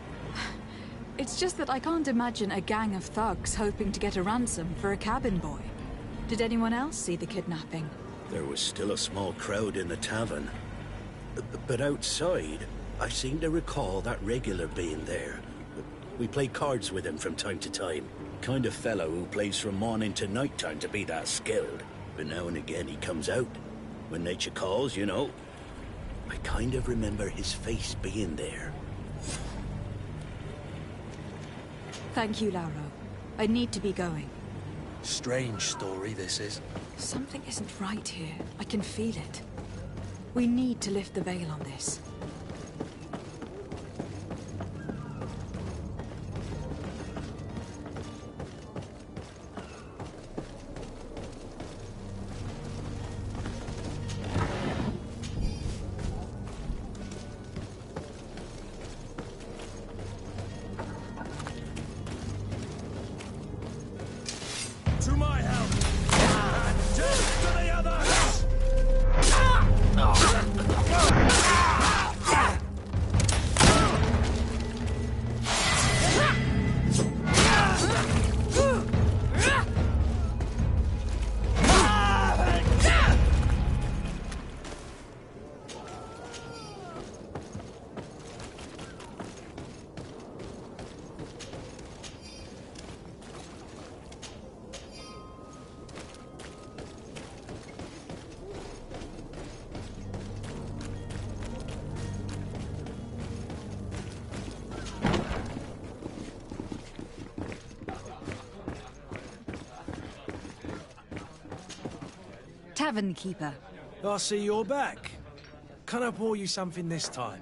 It's just that I can't imagine a gang of thugs hoping to get a ransom for a cabin boy. Did anyone else see the kidnapping? There was still a small crowd in the tavern. But outside, I seem to recall that regular being there. We play cards with him from time to time. Kind of fellow who plays from morning to night time to be that skilled. But now and again he comes out. When nature calls, you know. I kind of remember his face being there. Thank you, Lauro. I need to be going. Strange story, this is. Something isn't right here. I can feel it. We need to lift the veil on this. To my help! And death to the others! tavern keeper. I see you're back. Can I pour you something this time?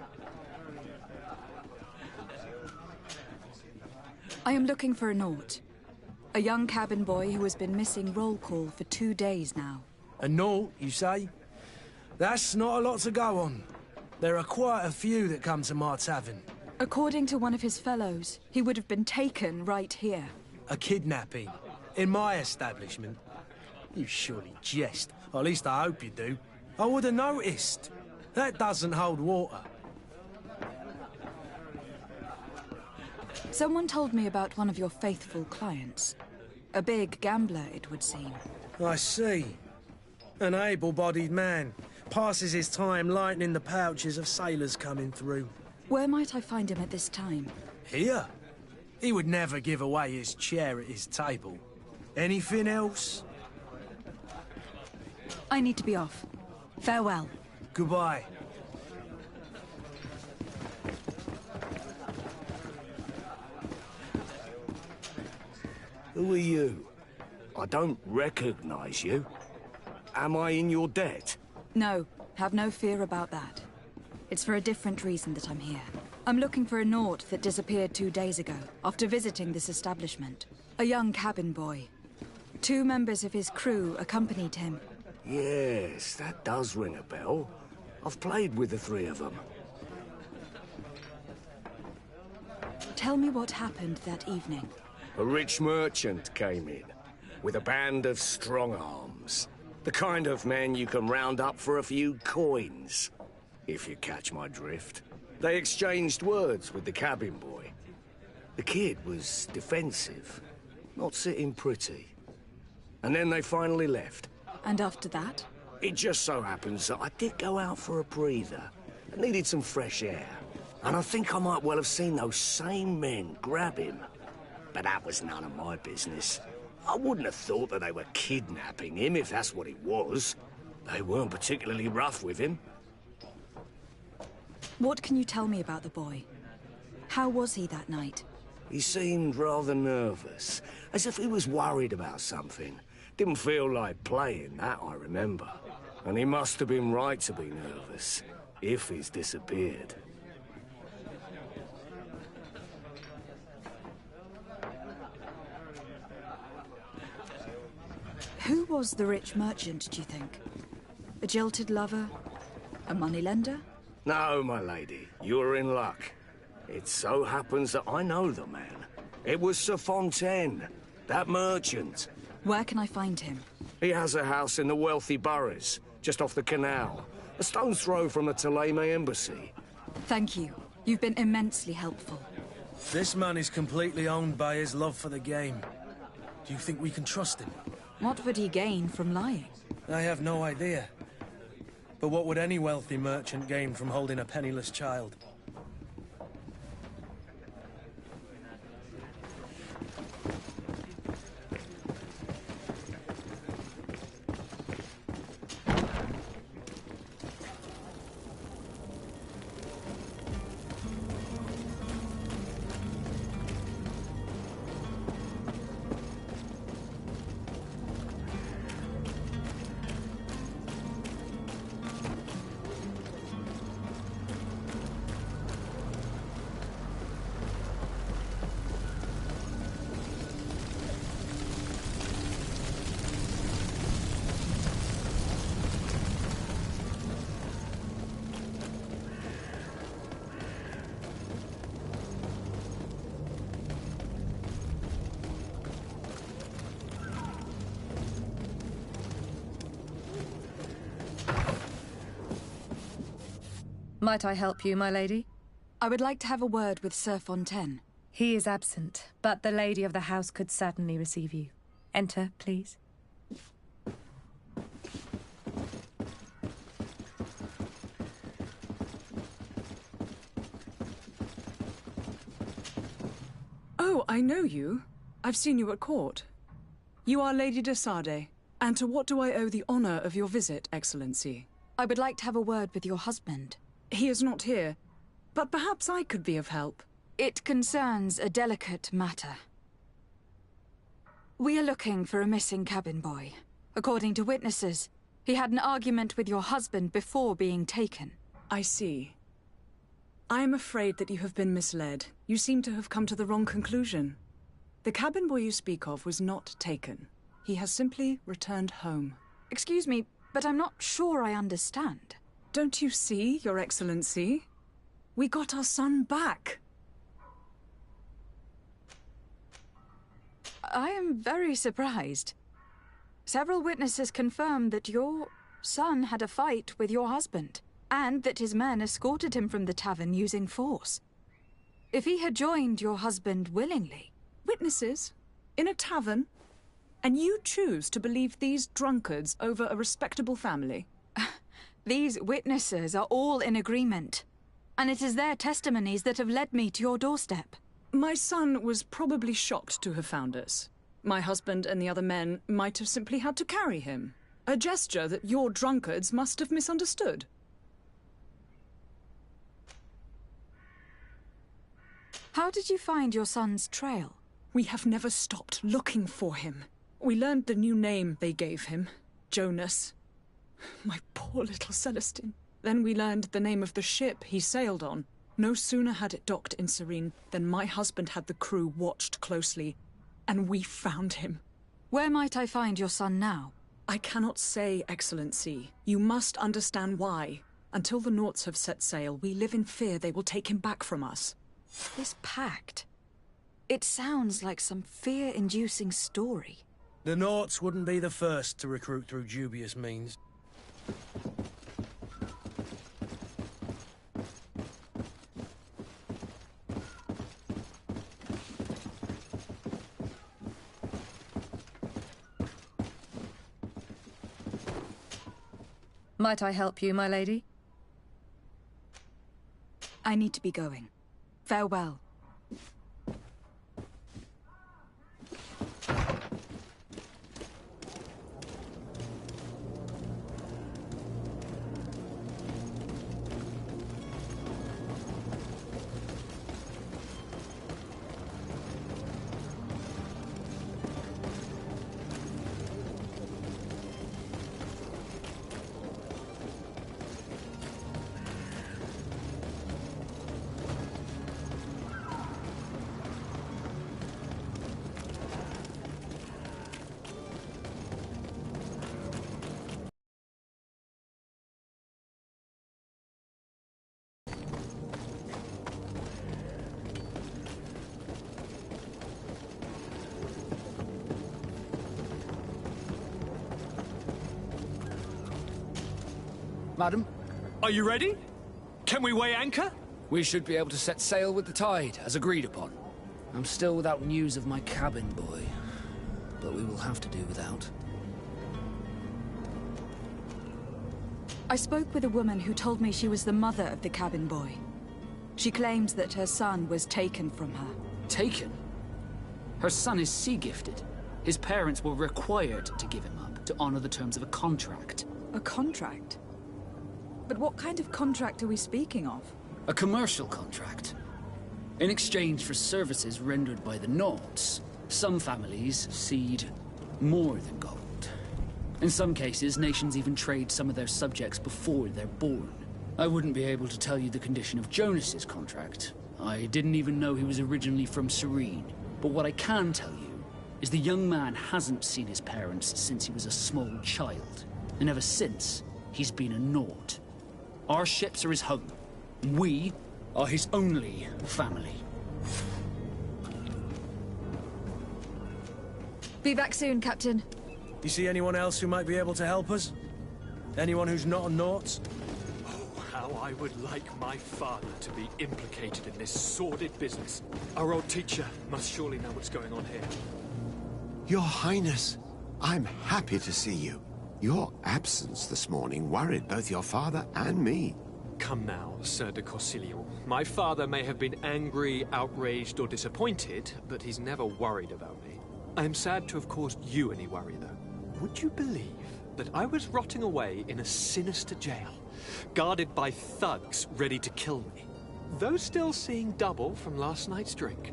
I am looking for a Naut. A young cabin boy who has been missing roll call for 2 days now. A Naut, you say? That's not a lot to go on. There are quite a few that come to my tavern. According to one of his fellows, he would have been taken right here. A kidnapping? In my establishment? You surely jest. Or at least I hope you do. I would have noticed. That doesn't hold water. Someone told me about one of your faithful clients. A big gambler, it would seem. I see. An able-bodied man. Passes his time lightening the pouches of sailors coming through. Where might I find him at this time? Here? He would never give away his chair at his table. Anything else? I need to be off. Farewell. Goodbye. Who are you? I don't recognize you. Am I in your debt? No, have no fear about that. It's for a different reason that I'm here. I'm looking for a Naut that disappeared 2 days ago, after visiting this establishment. A young cabin boy. 2 members of his crew accompanied him. Yes, that does ring a bell. I've played with the 3 of them. Tell me what happened that evening. A rich merchant came in, with a band of strong arms. The kind of men you can round up for a few coins, if you catch my drift. They exchanged words with the cabin boy. The kid was defensive, not sitting pretty. And then they finally left. And after that? It just so happens that I did go out for a breather. I needed some fresh air. And I think I might well have seen those same men grab him. But that was none of my business. I wouldn't have thought that they were kidnapping him, if that's what it was. They weren't particularly rough with him. What can you tell me about the boy? How was he that night? He seemed rather nervous, as if he was worried about something. Didn't feel like playing, that I remember. And he must have been right to be nervous, if he's disappeared. Who was the rich merchant, do you think? A jilted lover? A moneylender? No, my lady, you're in luck. It so happens that I know the man. It was Sir Fontaine, that merchant. Where can I find him? He has a house in the wealthy boroughs, just off the canal. A stone's throw from the Thélème embassy. Thank you. You've been immensely helpful. This man is completely owned by his love for the game. Do you think we can trust him? What would he gain from lying? I have no idea. But what would any wealthy merchant gain from holding a penniless child? Might I help you, my lady? I would like to have a word with Sir Fontaine. He is absent, but the lady of the house could certainly receive you. Enter, please. Oh, I know you. I've seen you at court. You are Lady de Sardet. And to what do I owe the honor of your visit, Excellency? I would like to have a word with your husband. He is not here, but perhaps I could be of help. It concerns a delicate matter. We are looking for a missing cabin boy. According to witnesses, He had an argument with your husband before being taken. I see. I am afraid that you have been misled. You seem to have come to the wrong conclusion. The cabin boy you speak of was not taken. He has simply returned home. Excuse me, but I'm not sure I understand. Don't you see, Your Excellency? We got our son back. I am very surprised. Several witnesses confirmed that your son had a fight with your husband, and that his men escorted him from the tavern using force. If he had joined your husband willingly... Witnesses? In a tavern? And you choose to believe these drunkards over a respectable family? These witnesses are all in agreement, and it is their testimonies that have led me to your doorstep. My son was probably shocked to have found us. My husband and the other men might have simply had to carry him. A gesture that your drunkards must have misunderstood. How did you find your son's trail? We have never stopped looking for him. We learned the new name they gave him, Jonas. My poor little Celestine. Then we learned the name of the ship he sailed on. No sooner had it docked in Serene than my husband had the crew watched closely, and we found him. Where might I find your son now? I cannot say, Excellency. You must understand why. Until the Naughts have set sail, we live in fear they will take him back from us. This pact... It sounds like some fear-inducing story. The Naughts wouldn't be the first to recruit through dubious means. Might I help you, my lady? I need to be going. Farewell. Madam? Are you ready? Can we weigh anchor? We should be able to set sail with the tide, as agreed upon. I'm still without news of my cabin boy, but we will have to do without. I spoke with a woman who told me she was the mother of the cabin boy. She claims that her son was taken from her. Taken? Her son is sea-gifted. His parents were required to give him up, to honor the terms of a contract. A contract? But what kind of contract are we speaking of? A commercial contract. In exchange for services rendered by the Naughts, some families cede more than gold. In some cases, nations even trade some of their subjects before they're born. I wouldn't be able to tell you the condition of Jonas's contract. I didn't even know he was originally from Serene. But what I can tell you is the young man hasn't seen his parents since he was a small child. And ever since, he's been a Naught. Our ships are his home. We are his only family. Be back soon, Captain. You see anyone else who might be able to help us? Anyone who's not a Naught? Oh, how I would like my father to be implicated in this sordid business. Our old teacher must surely know what's going on here. Your Highness, I'm happy to see you. Your absence this morning worried both your father and me. Come now, Sir de Corsillion. My father may have been angry, outraged, or disappointed, but he's never worried about me. I am sad to have caused you any worry, though. Would you believe that I was rotting away in a sinister jail, guarded by thugs ready to kill me? Though still seeing double from last night's drink,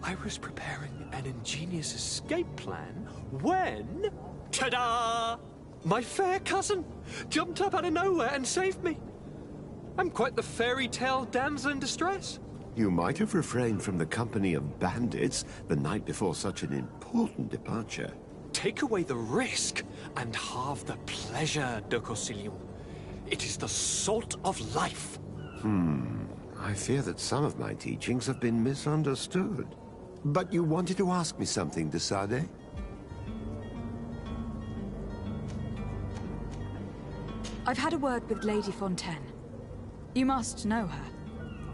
I was preparing an ingenious escape plan when... Ta-da! My fair cousin jumped up out of nowhere and saved me. I'm quite the fairy tale damsel in distress. You might have refrained from the company of bandits the night before such an important departure. Take away the risk and halve the pleasure, de Corsilion. It is the salt of life. I fear that some of my teachings have been misunderstood. But you wanted to ask me something, de Sade? I've had a word with Lady Fontaine. You must know her.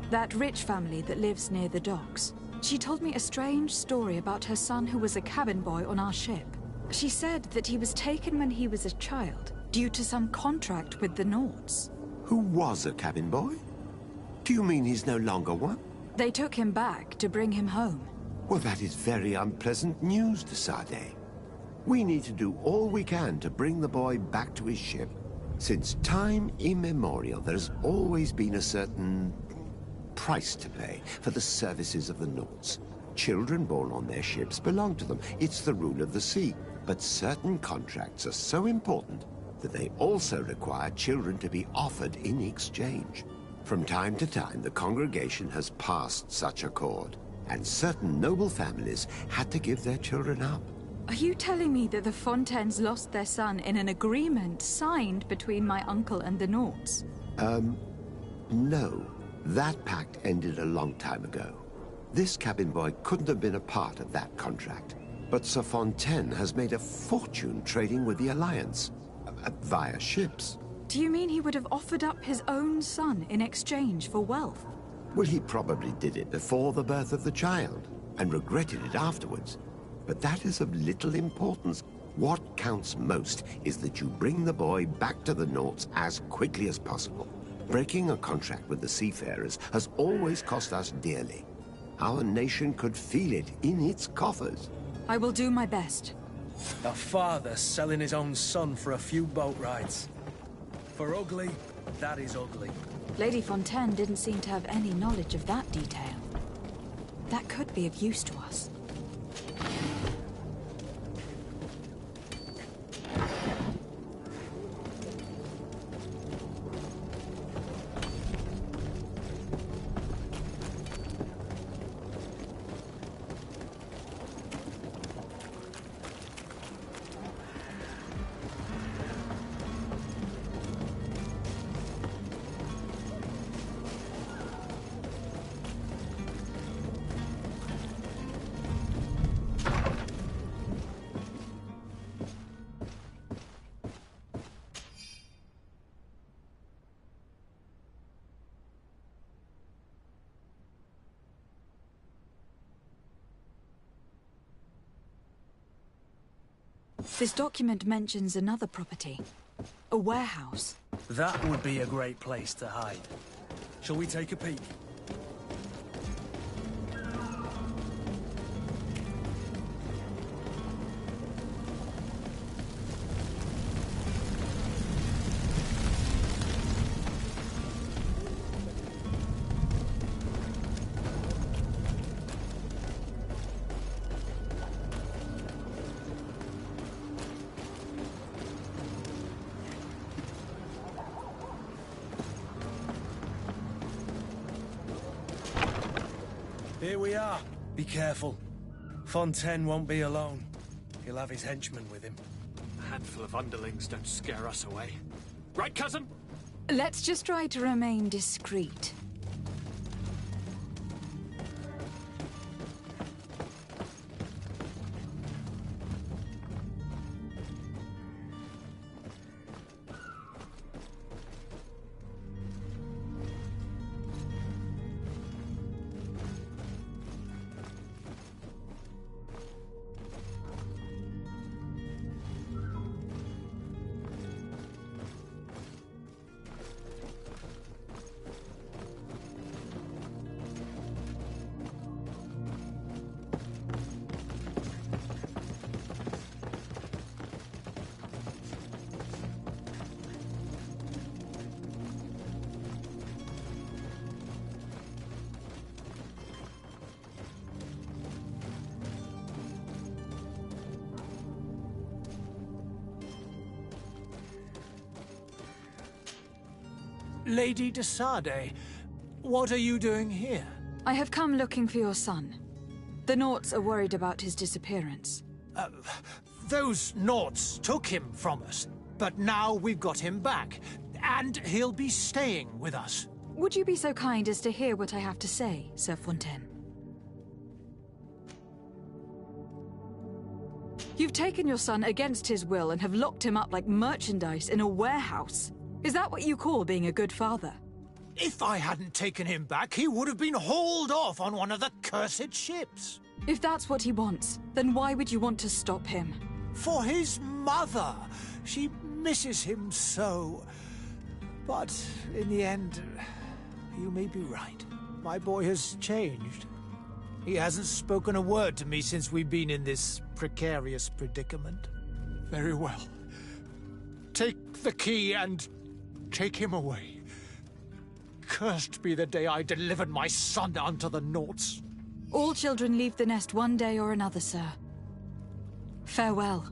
That rich family that lives near the docks. She told me a strange story about her son who was a cabin boy on our ship. She said that he was taken when he was a child, due to some contract with the Nords. Who was a cabin boy? Do you mean he's no longer one? They took him back to bring him home. Well, that is very unpleasant news, de Sade. We need to do all we can to bring the boy back to his ship. Since time immemorial, there has always been a certain price to pay for the services of the Nords. Children born on their ships belong to them. It's the rule of the sea. But certain contracts are so important that they also require children to be offered in exchange. From time to time, the congregation has passed such accord, and certain noble families had to give their children up. Are you telling me that the Fontaines lost their son in an agreement signed between my uncle and the Nords? No. That pact ended a long time ago. This cabin boy couldn't have been a part of that contract. But Sir Fontaine has made a fortune trading with the Alliance, via ships. Do you mean he would have offered up his own son in exchange for wealth? Well, he probably did it before the birth of the child, and regretted it afterwards. But that is of little importance. What counts most is that you bring the boy back to the Nords as quickly as possible. Breaking a contract with the seafarers has always cost us dearly. Our nation could feel it in its coffers. I will do my best. A father selling his own son for a few boat rides. For ugly, that is ugly. Lady Fontaine didn't seem to have any knowledge of that detail. That could be of use to us. This document mentions another property. A warehouse. That would be a great place to hide. Shall we take a peek? Here we are. Be careful. Fontaine won't be alone. He'll have his henchmen with him. A handful of underlings don't scare us away. Right, cousin? Let's just try to remain discreet. Lady de Sade, what are you doing here? I have come looking for your son. The Naughts are worried about his disappearance. Those Naughts took him from us, but now we've got him back, and he'll be staying with us. Would you be so kind as to hear what I have to say, Sir Fontaine? You've taken your son against his will and have locked him up like merchandise in a warehouse. Is that what you call being a good father? If I hadn't taken him back, he would have been hauled off on one of the cursed ships. If that's what he wants, then why would you want to stop him? For his mother. She misses him so. But in the end, you may be right. My boy has changed. He hasn't spoken a word to me since we've been in this precarious predicament. Very well. Take the key and take him away. Cursed be the day I delivered my son unto the Naughts. All children leave the nest one day or another, sir. Farewell.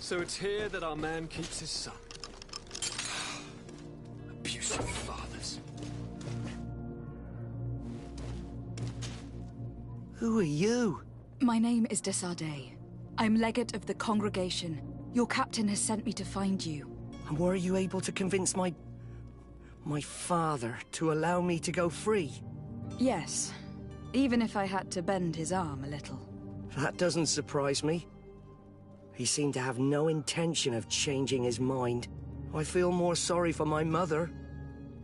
So it's here that our man keeps his son. Abusive fathers. Who are you? My name is de Sade. I'm legate of the congregation. Your captain has sent me to find you. And were you able to convince my father to allow me to go free? Yes. Even if I had to bend his arm a little. That doesn't surprise me. He seemed to have no intention of changing his mind. I feel more sorry for my mother.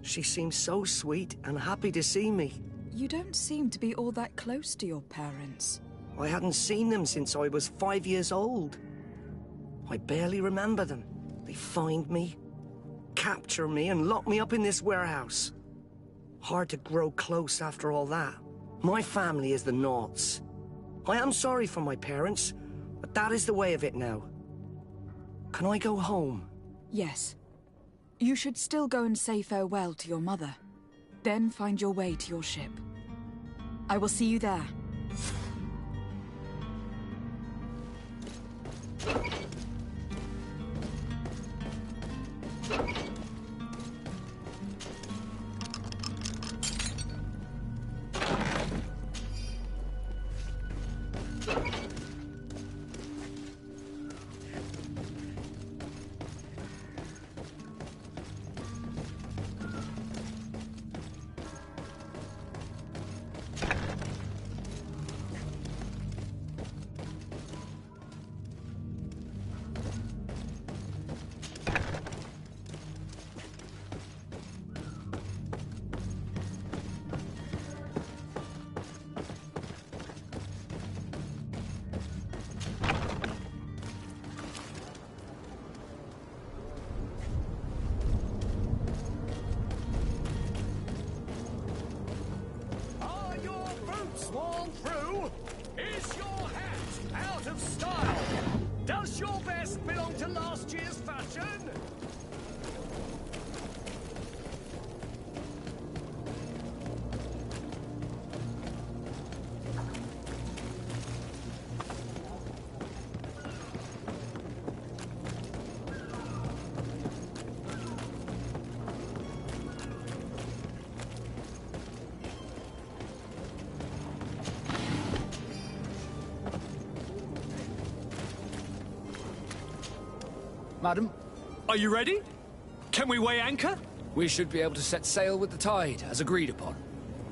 She seemed so sweet and happy to see me. You don't seem to be all that close to your parents. I hadn't seen them since I was 5 years old. I barely remember them. They find me, capture me, and lock me up in this warehouse. Hard to grow close after all that. My family is the Naughts. I am sorry for my parents, but that is the way of it now. Can I go home? Yes. You should still go and say farewell to your mother. Then find your way to your ship. I will see you there. Sworn through? Is your hat out of style? Does your vest belong to last year's fashion? Madam? Are you ready? Can we weigh anchor? We should be able to set sail with the tide, as agreed upon.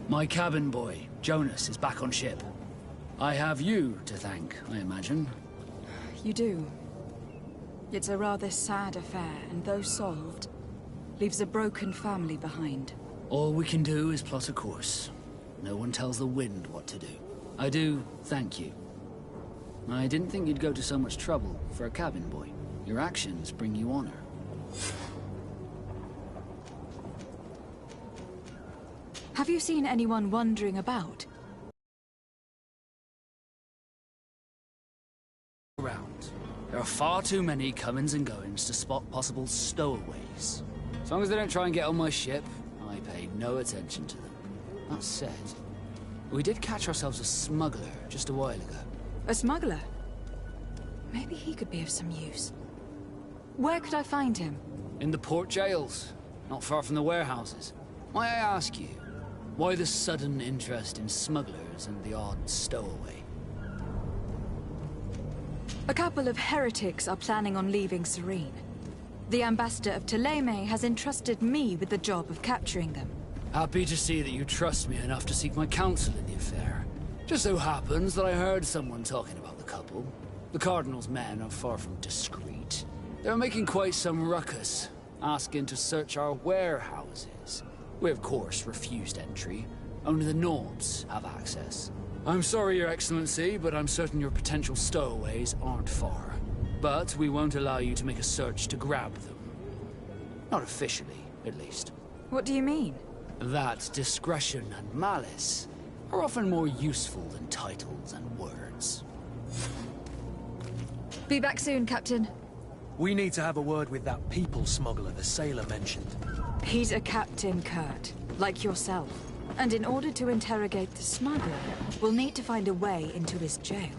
My cabin boy, Jonas, is back on ship. I have you to thank, I imagine. You do. It's a rather sad affair, and though solved, leaves a broken family behind. All we can do is plot a course. No one tells the wind what to do. I do thank you. I didn't think you'd go to so much trouble for a cabin boy. Your actions bring you honor. Have you seen anyone wandering about? Around. There are far too many comings and goings to spot possible stowaways. As long as they don't try and get on my ship, I pay no attention to them. That said, we did catch ourselves a smuggler just a while ago. A smuggler? Maybe he could be of some use. Where could I find him? In the port jails, not far from the warehouses. May I ask you, why the sudden interest in smugglers and the odd stowaway? A couple of heretics are planning on leaving Serene. The ambassador of Ptolemy has entrusted me with the job of capturing them. Happy to see that you trust me enough to seek my counsel in the affair. Just so happens that I heard someone talking about the couple. The Cardinal's men are far from discreet. They're making quite some ruckus, asking to search our warehouses. We of course refused entry. Only the Norbs have access. I'm sorry, Your Excellency, but I'm certain your potential stowaways aren't far. But we won't allow you to make a search to grab them. Not officially, at least. What do you mean? That discretion and malice are often more useful than titles and words. Be back soon, Captain. We need to have a word with that people smuggler the sailor mentioned. He's a captain, Kurt, like yourself. And in order to interrogate the smuggler, we'll need to find a way into his jail.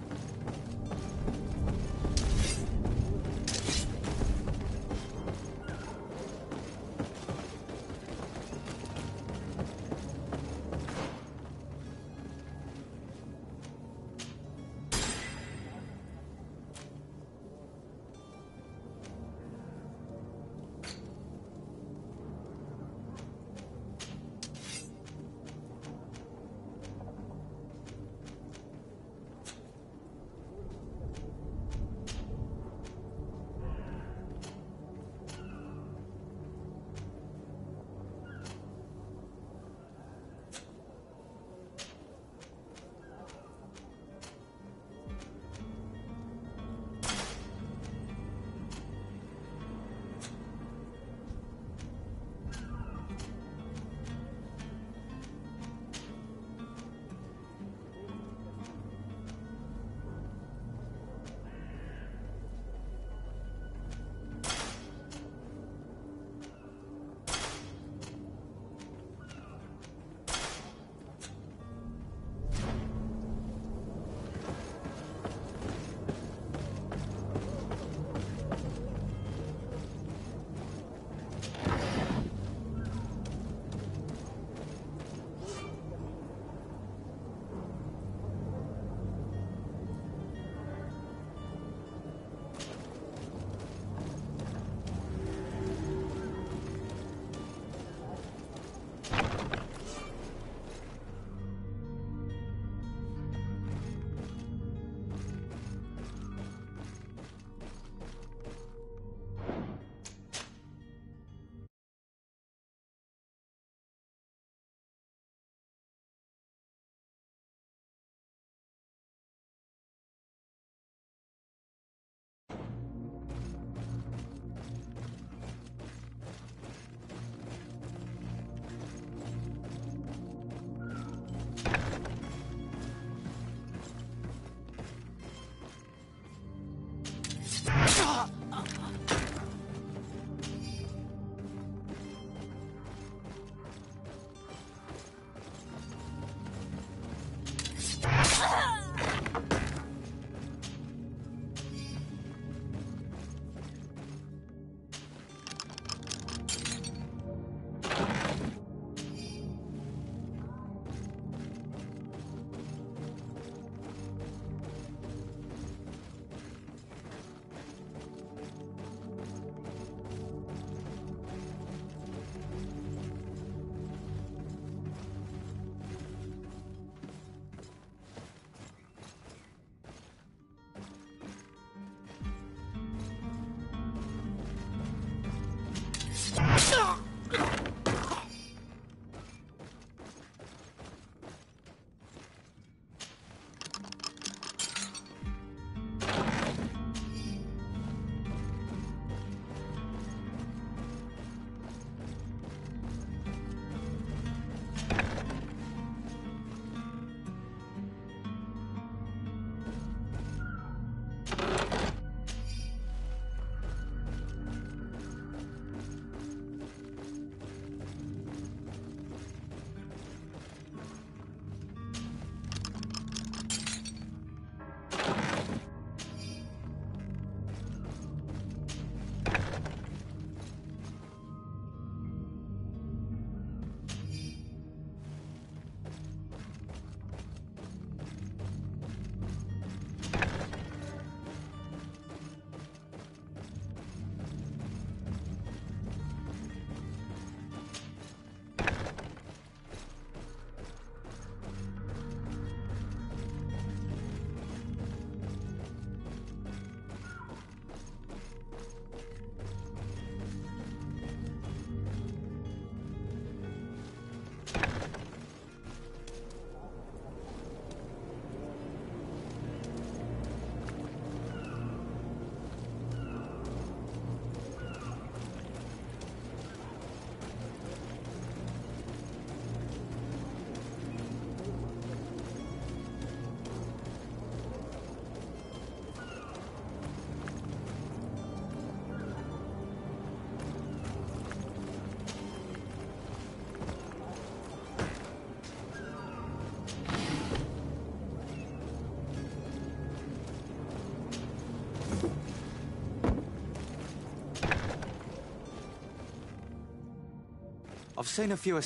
I've seen a few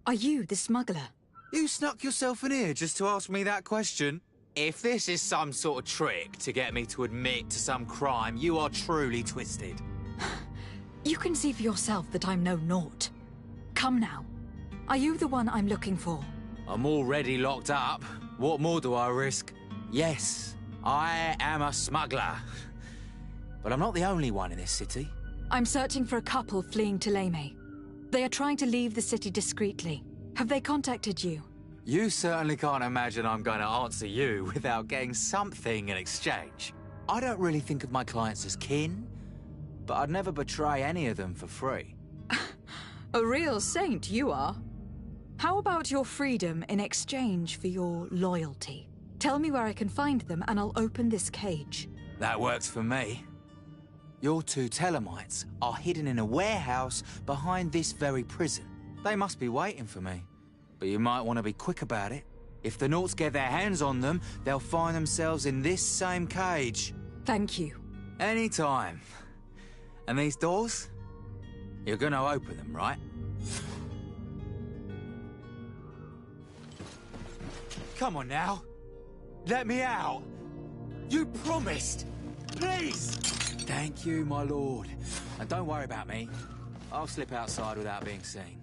Are you the smuggler? You snuck yourself in here just to ask me that question? If this is some sort of trick to get me to admit to some crime, you are truly twisted. You can see for yourself that I'm no naught. Come now. Are you the one I'm looking for? I'm already locked up. What more do I risk? Yes, I am a smuggler. But I'm not the only one in this city. I'm searching for a couple fleeing to Leme. They are trying to leave the city discreetly. Have they contacted you? You certainly can't imagine I'm going to answer you without getting something in exchange. I don't really think of my clients as kin, but I'd never betray any of them for free. A real saint you are. How about your freedom in exchange for your loyalty? Tell me where I can find them and I'll open this cage. That works for me. Your two Telemites are hidden in a warehouse behind this very prison. They must be waiting for me. But you might want to be quick about it. If the Nauts get their hands on them, they'll find themselves in this same cage. Thank you. Anytime. And these doors? You're gonna open them, right? Come on now. Let me out. You promised. Please. Thank you, my lord. And don't worry about me. I'll slip outside without being seen.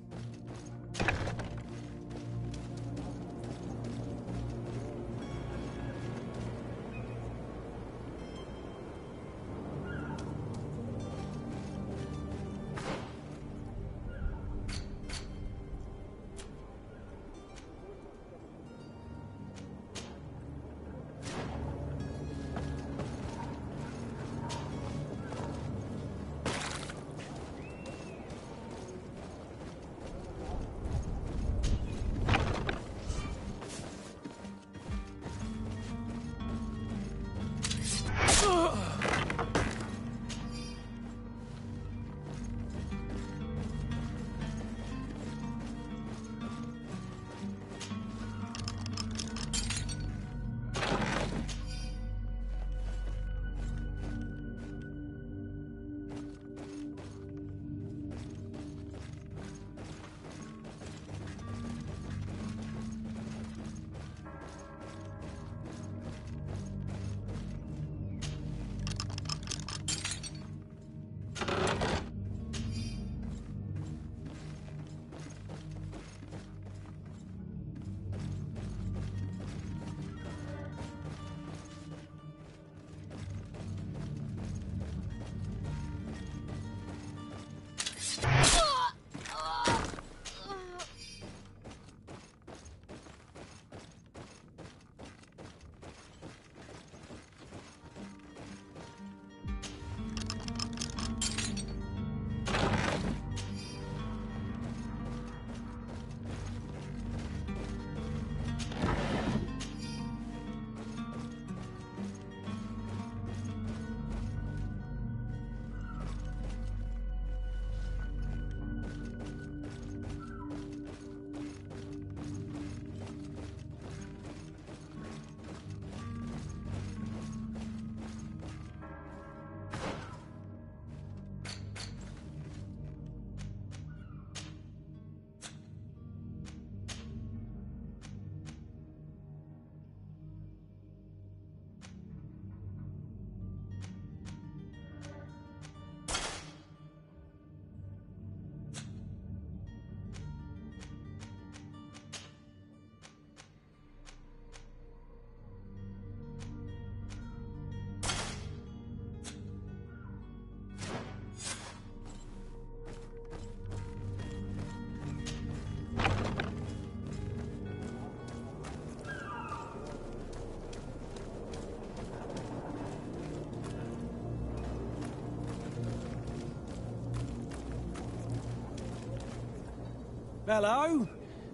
Hello?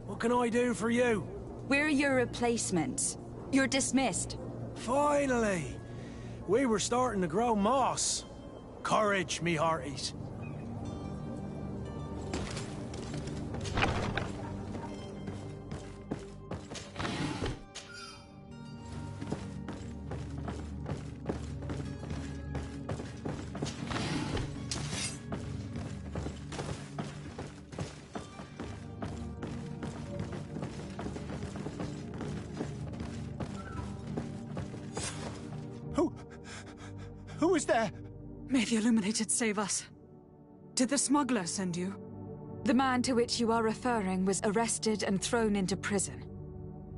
What can I do for you? We're your replacements. You're dismissed. Finally! We were starting to grow moss. Courage, me hearties. Who is there? May the Illuminated save us. Did the smuggler send you? The man to which you are referring was arrested and thrown into prison.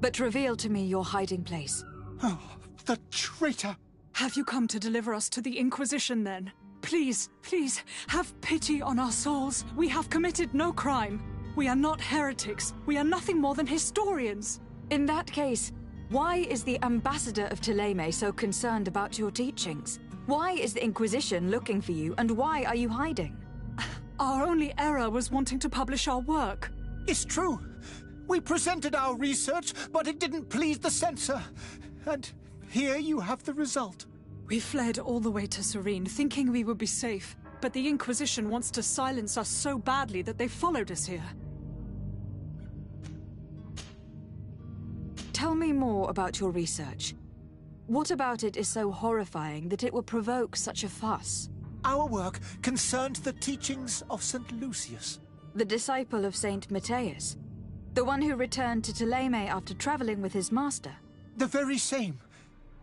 But reveal to me your hiding place. Oh, the traitor! Have you come to deliver us to the Inquisition, then? Please, please, have pity on our souls. We have committed no crime. We are not heretics. We are nothing more than historians. In that case, why is the Ambassador of Thélème so concerned about your teachings? Why is the Inquisition looking for you, and why are you hiding? Our only error was wanting to publish our work. It's true. We presented our research, but it didn't please the censor. And here you have the result. We fled all the way to Serene, thinking we would be safe. But the Inquisition wants to silence us so badly that they followed us here. Tell me more about your research. What about it is so horrifying that it will provoke such a fuss? Our work concerned the teachings of St. Lucius. The disciple of St. Matthias? The one who returned to Thélème after traveling with his master? The very same.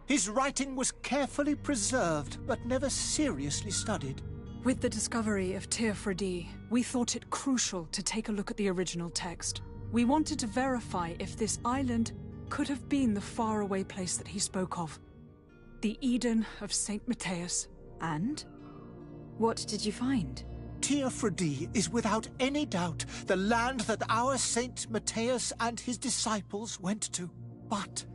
His writing was carefully preserved, but never seriously studied. With the discovery of Teofredi, we thought it crucial to take a look at the original text. We wanted to verify if this island could have been the faraway place that he spoke of. The Eden of St. Matthias. And? What did you find? Teofredi is without any doubt the land that our Saint Matthias and his disciples went to. But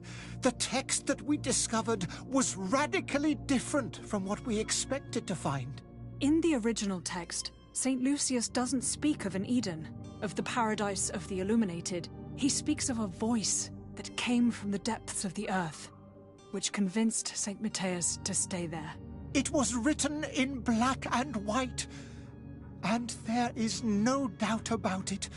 the text that we discovered was radically different from what we expected to find. In the original text, St. Lucius doesn't speak of an Eden, of the paradise of the Illuminated. He speaks of a voice that came from the depths of the earth, which convinced St. Matthias to stay there. It was written in black and white, and there is no doubt about it.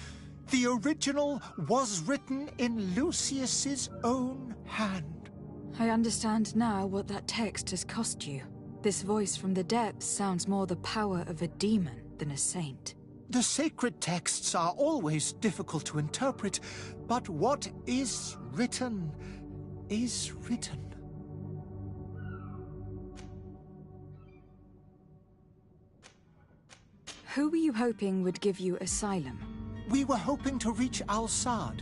The original was written in Lucius's own hand. I understand now what that text has cost you. This voice from the depths sounds more the power of a demon than a saint. The sacred texts are always difficult to interpret, but what is written is written. Who were you hoping would give you asylum? We were hoping to reach Al-Sad.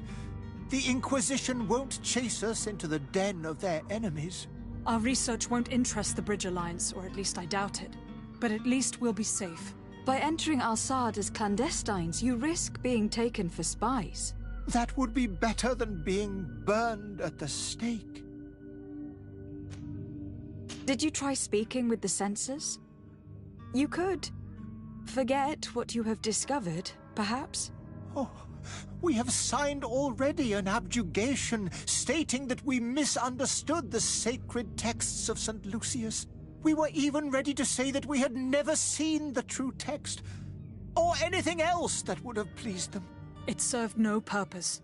The Inquisition won't chase us into the den of their enemies. Our research won't interest the Bridge Alliance, or at least I doubt it. But at least we'll be safe. By entering Al-Sad as clandestines, you risk being taken for spies. That would be better than being burned at the stake. Did you try speaking with the censors? You could. Forget what you have discovered, perhaps? Oh, we have signed already an abjugation stating that we misunderstood the sacred texts of St. Lucius. We were even ready to say that we had never seen the true text, or anything else that would have pleased them. It served no purpose.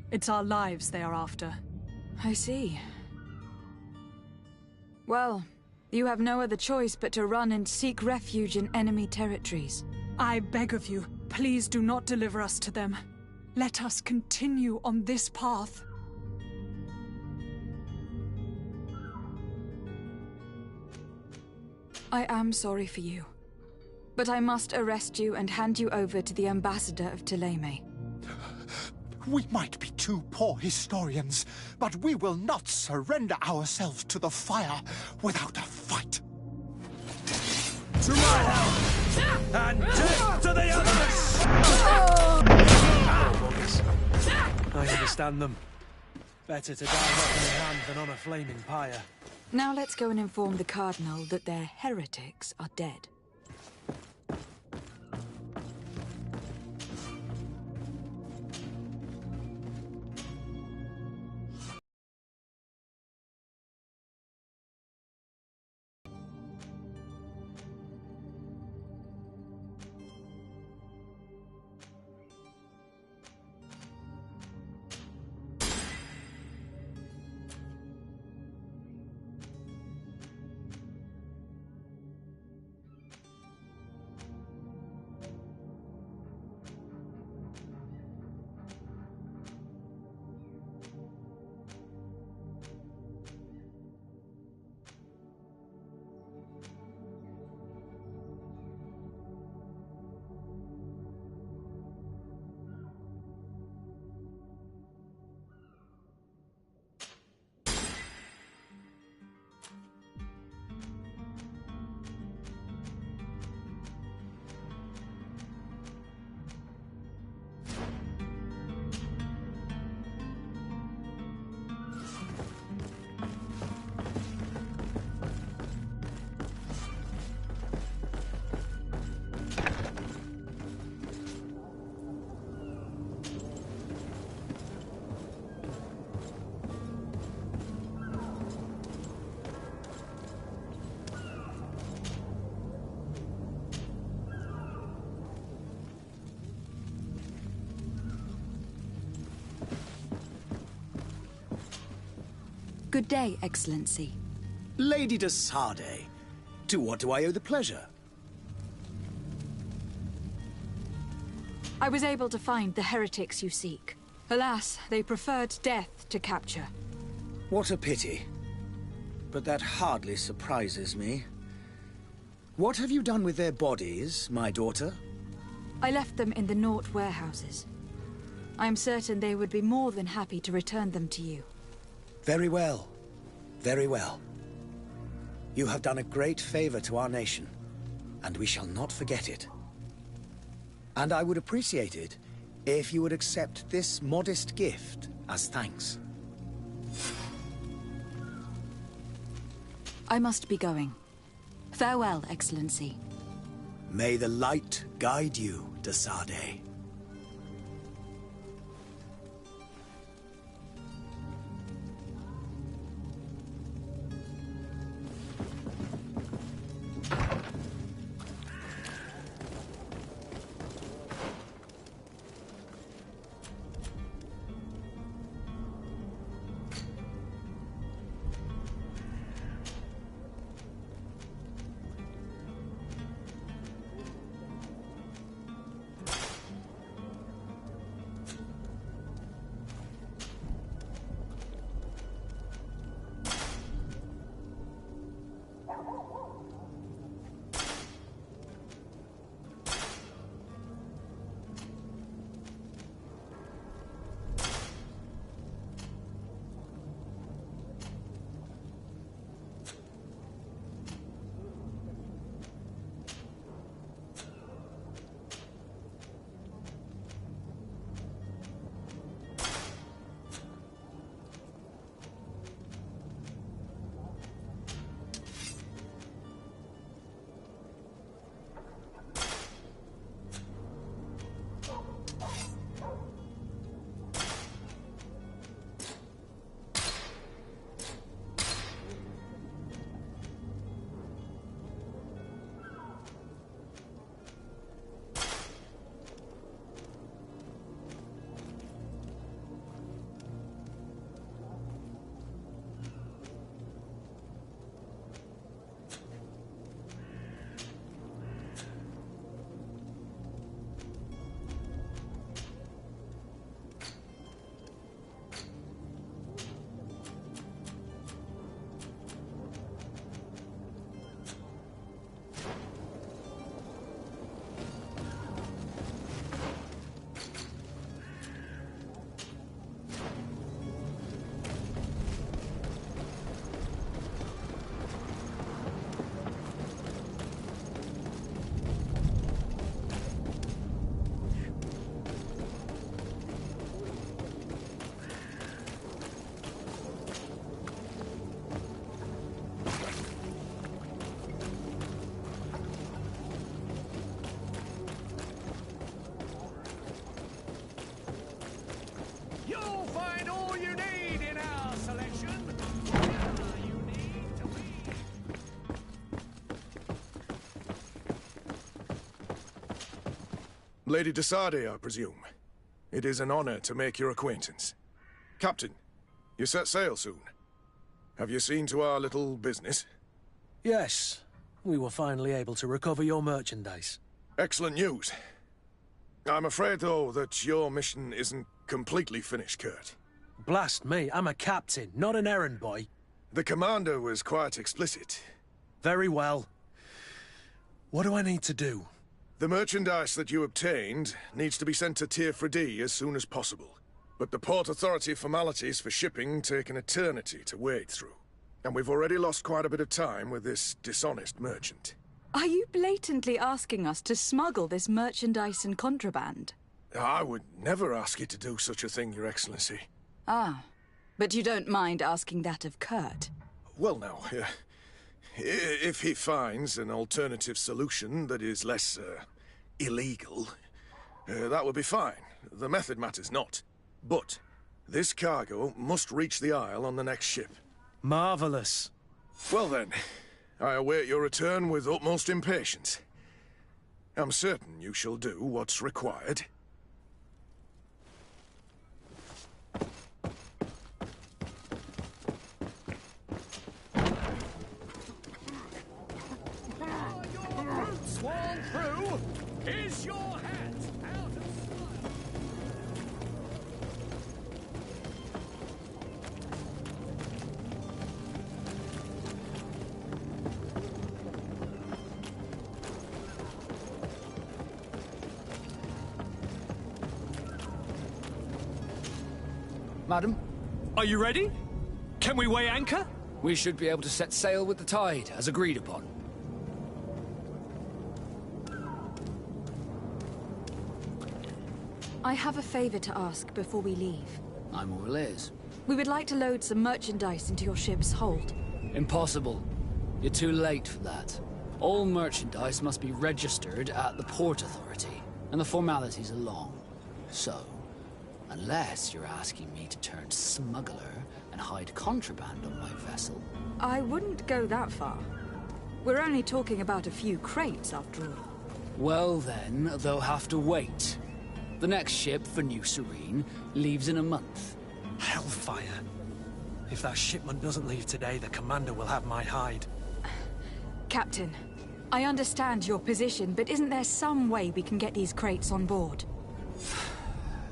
It's our lives they are after. I see. Well, you have no other choice but to run and seek refuge in enemy territories. I beg of you, please do not deliver us to them. Let us continue on this path. I am sorry for you, but I must arrest you and hand you over to the Ambassador of Thélème. We might be two poor historians, but we will not surrender ourselves to the fire without a fight. To my house, and death to the others! I understand them. Better to die weapon in hand than on a flaming pyre. Now let's go and inform the Cardinal that their heretics are dead. Good day, Excellency. Lady de Sardet, to what do I owe the pleasure? I was able to find the heretics you seek. Alas, they preferred death to capture. What a pity. But that hardly surprises me. What have you done with their bodies, my daughter? I left them in the Nort warehouses. I am certain they would be more than happy to return them to you. Very well. Very well. You have done a great favor to our nation, and we shall not forget it. And I would appreciate it if you would accept this modest gift as thanks. I must be going. Farewell, Excellency. May the light guide you, de Sardet. Lady de Sardet, I presume. It is an honor to make your acquaintance. Captain, you set sail soon. Have you seen to our little business? Yes. We were finally able to recover your merchandise. Excellent news. I'm afraid, though, that your mission isn't completely finished, Kurt. Blast me, I'm a captain, not an errand boy. The commander was quite explicit. Very well. What do I need to do? The merchandise that you obtained needs to be sent to Tier 4D as soon as possible. But the Port Authority formalities for shipping take an eternity to wade through. And we've already lost quite a bit of time with this dishonest merchant. Are you blatantly asking us to smuggle this merchandise and contraband? I would never ask you to do such a thing, Your Excellency. Ah, but you don't mind asking that of Kurt? Well, now, if he finds an alternative solution that is less, illegal, that would be fine. The method matters not. But this cargo must reach the Isle on the next ship. Marvelous. Well then, I await your return with utmost impatience. I'm certain you shall do what's required. through! Is your hat out of style? Madam? Are you ready? Can we weigh anchor? We should be able to set sail with the tide, as agreed upon. I have a favor to ask before we leave. I'm all ears. We would like to load some merchandise into your ship's hold. Impossible. You're too late for that. All merchandise must be registered at the Port Authority, and the formalities are long. So, unless you're asking me to turn smuggler and hide contraband on my vessel. I wouldn't go that far. We're only talking about a few crates, after all. Well then, they'll have to wait. The next ship for New Serene leaves in a month. Hellfire. If that shipment doesn't leave today, the commander will have my hide. Captain, I understand your position, but isn't there some way we can get these crates on board?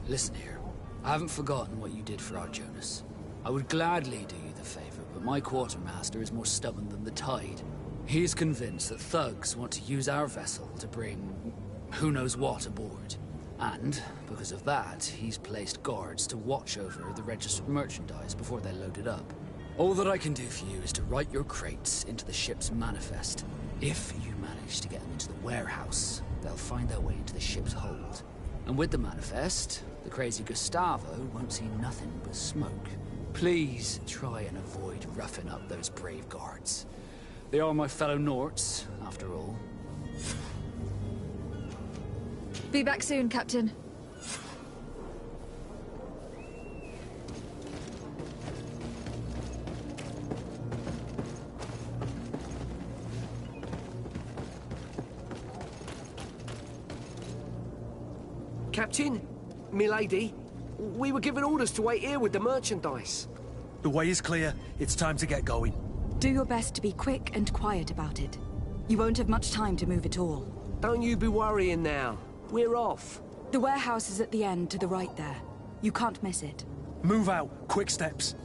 Listen here. I haven't forgotten what you did for our Jonas. I would gladly do you the favor, but my quartermaster is more stubborn than the tide. He is convinced that thugs want to use our vessel to bring who knows what aboard. And, because of that, he's placed guards to watch over the registered merchandise before they're loaded up. All that I can do for you is to write your crates into the ship's manifest. If you manage to get them into the warehouse, they'll find their way into the ship's hold. And with the manifest, the crazy Gustavo won't see nothing but smoke. Please try and avoid roughing up those brave guards. They are my fellow Norts, after all. Be back soon, Captain. Captain, milady, we were given orders to wait here with the merchandise. The way is clear. It's time to get going. Do your best to be quick and quiet about it. You won't have much time to move at all. Don't you be worrying now. We're off. The warehouse is at the end to the right there. You can't miss it. Move out. Quick steps.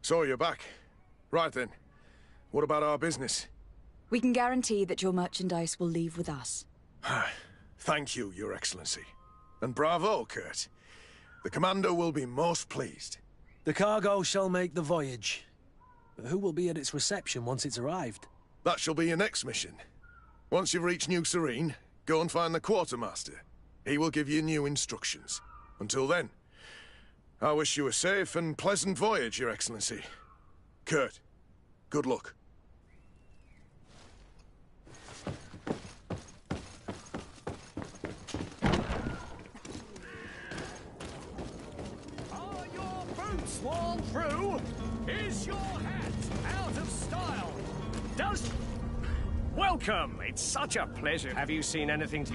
So you're back. Right then. What about our business? We can guarantee that your merchandise will leave with us. Thank you, Your Excellency. And bravo, Kurt. The Commander will be most pleased. The cargo shall make the voyage. But who will be at its reception once it's arrived? That shall be your next mission. Once you've reached New Serene, go and find the Quartermaster. He will give you new instructions. Until then, I wish you a safe and pleasant voyage, Your Excellency. Kurt, good luck. Are your boots worn through? Is your hat out of style? Does... Welcome! It's such a pleasure. Have you seen anything to...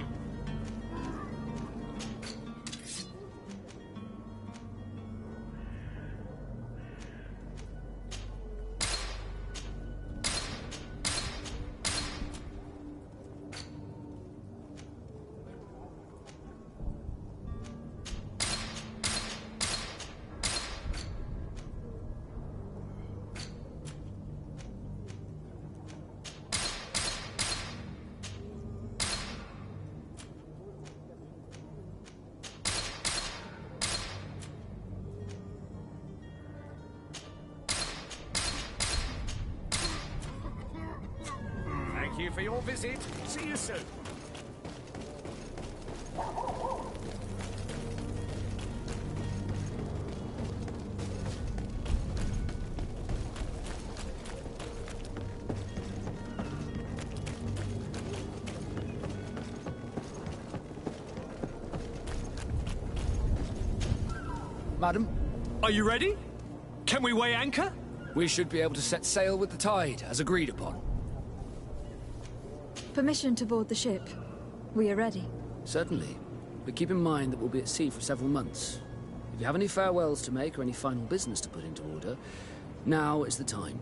your visit. See you soon. Madam? Are you ready? Can we weigh anchor? We should be able to set sail with the tide, as agreed upon. Permission to board the ship. We are ready. Certainly. But keep in mind that we'll be at sea for several months. If you have any farewells to make or any final business to put into order, now is the time.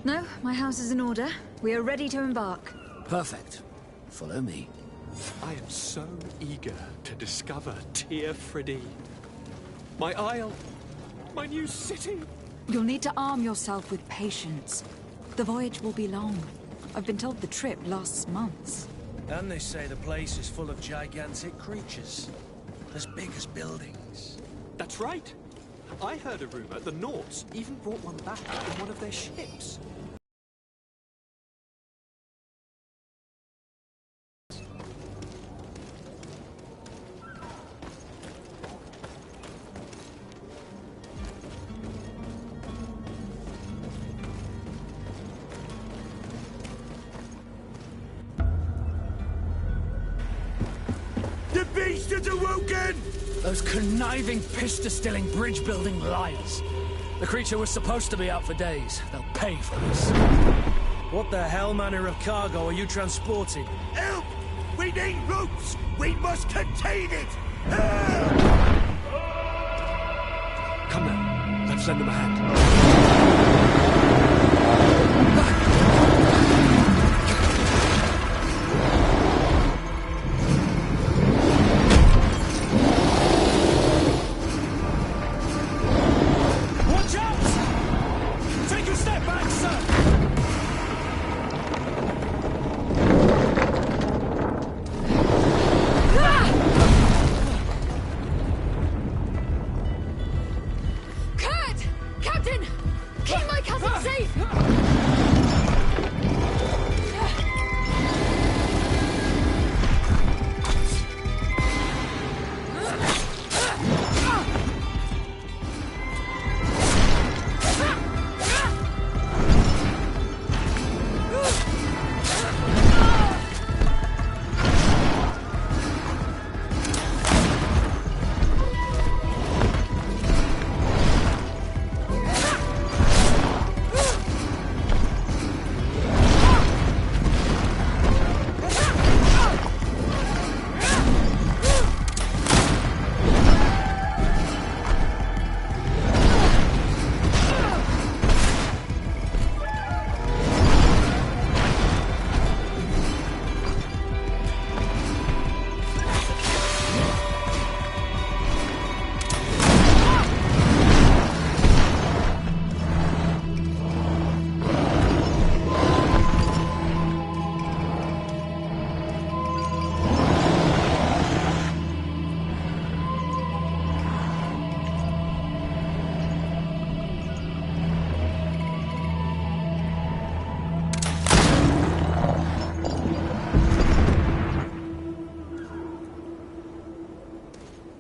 No, my house is in order. We are ready to embark. Perfect. Follow me. I am so eager to discover Tir Friddy. My isle, my new city. You'll need to arm yourself with patience. The voyage will be long. I've been told the trip lasts months. And they say the place is full of gigantic creatures. As big as buildings. That's right. I heard a rumor the Nauts even brought one back in one of their ships. The beast has awoken! Those conniving, piss-distilling, bridge-building liars. The creature was supposed to be out for days. They'll pay for this. What the hell manner of cargo are you transporting? Help! We need ropes! We must contain it! Come now, let's lend them a hand. Watch out! Take a step back, sir! Kurt! Captain! Keep my cousin safe!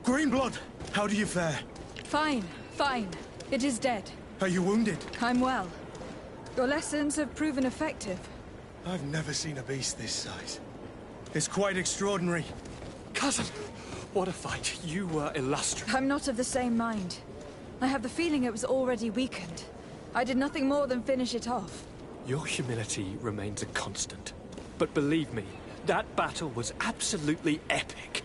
Greenblood, how do you fare? Fine, fine. It is dead. Are you wounded? I'm well. Your lessons have proven effective. I've never seen a beast this size. It's quite extraordinary. Cousin, what a fight. You were illustrious. I'm not of the same mind. I have the feeling it was already weakened. I did nothing more than finish it off. Your humility remains a constant. But believe me, that battle was absolutely epic.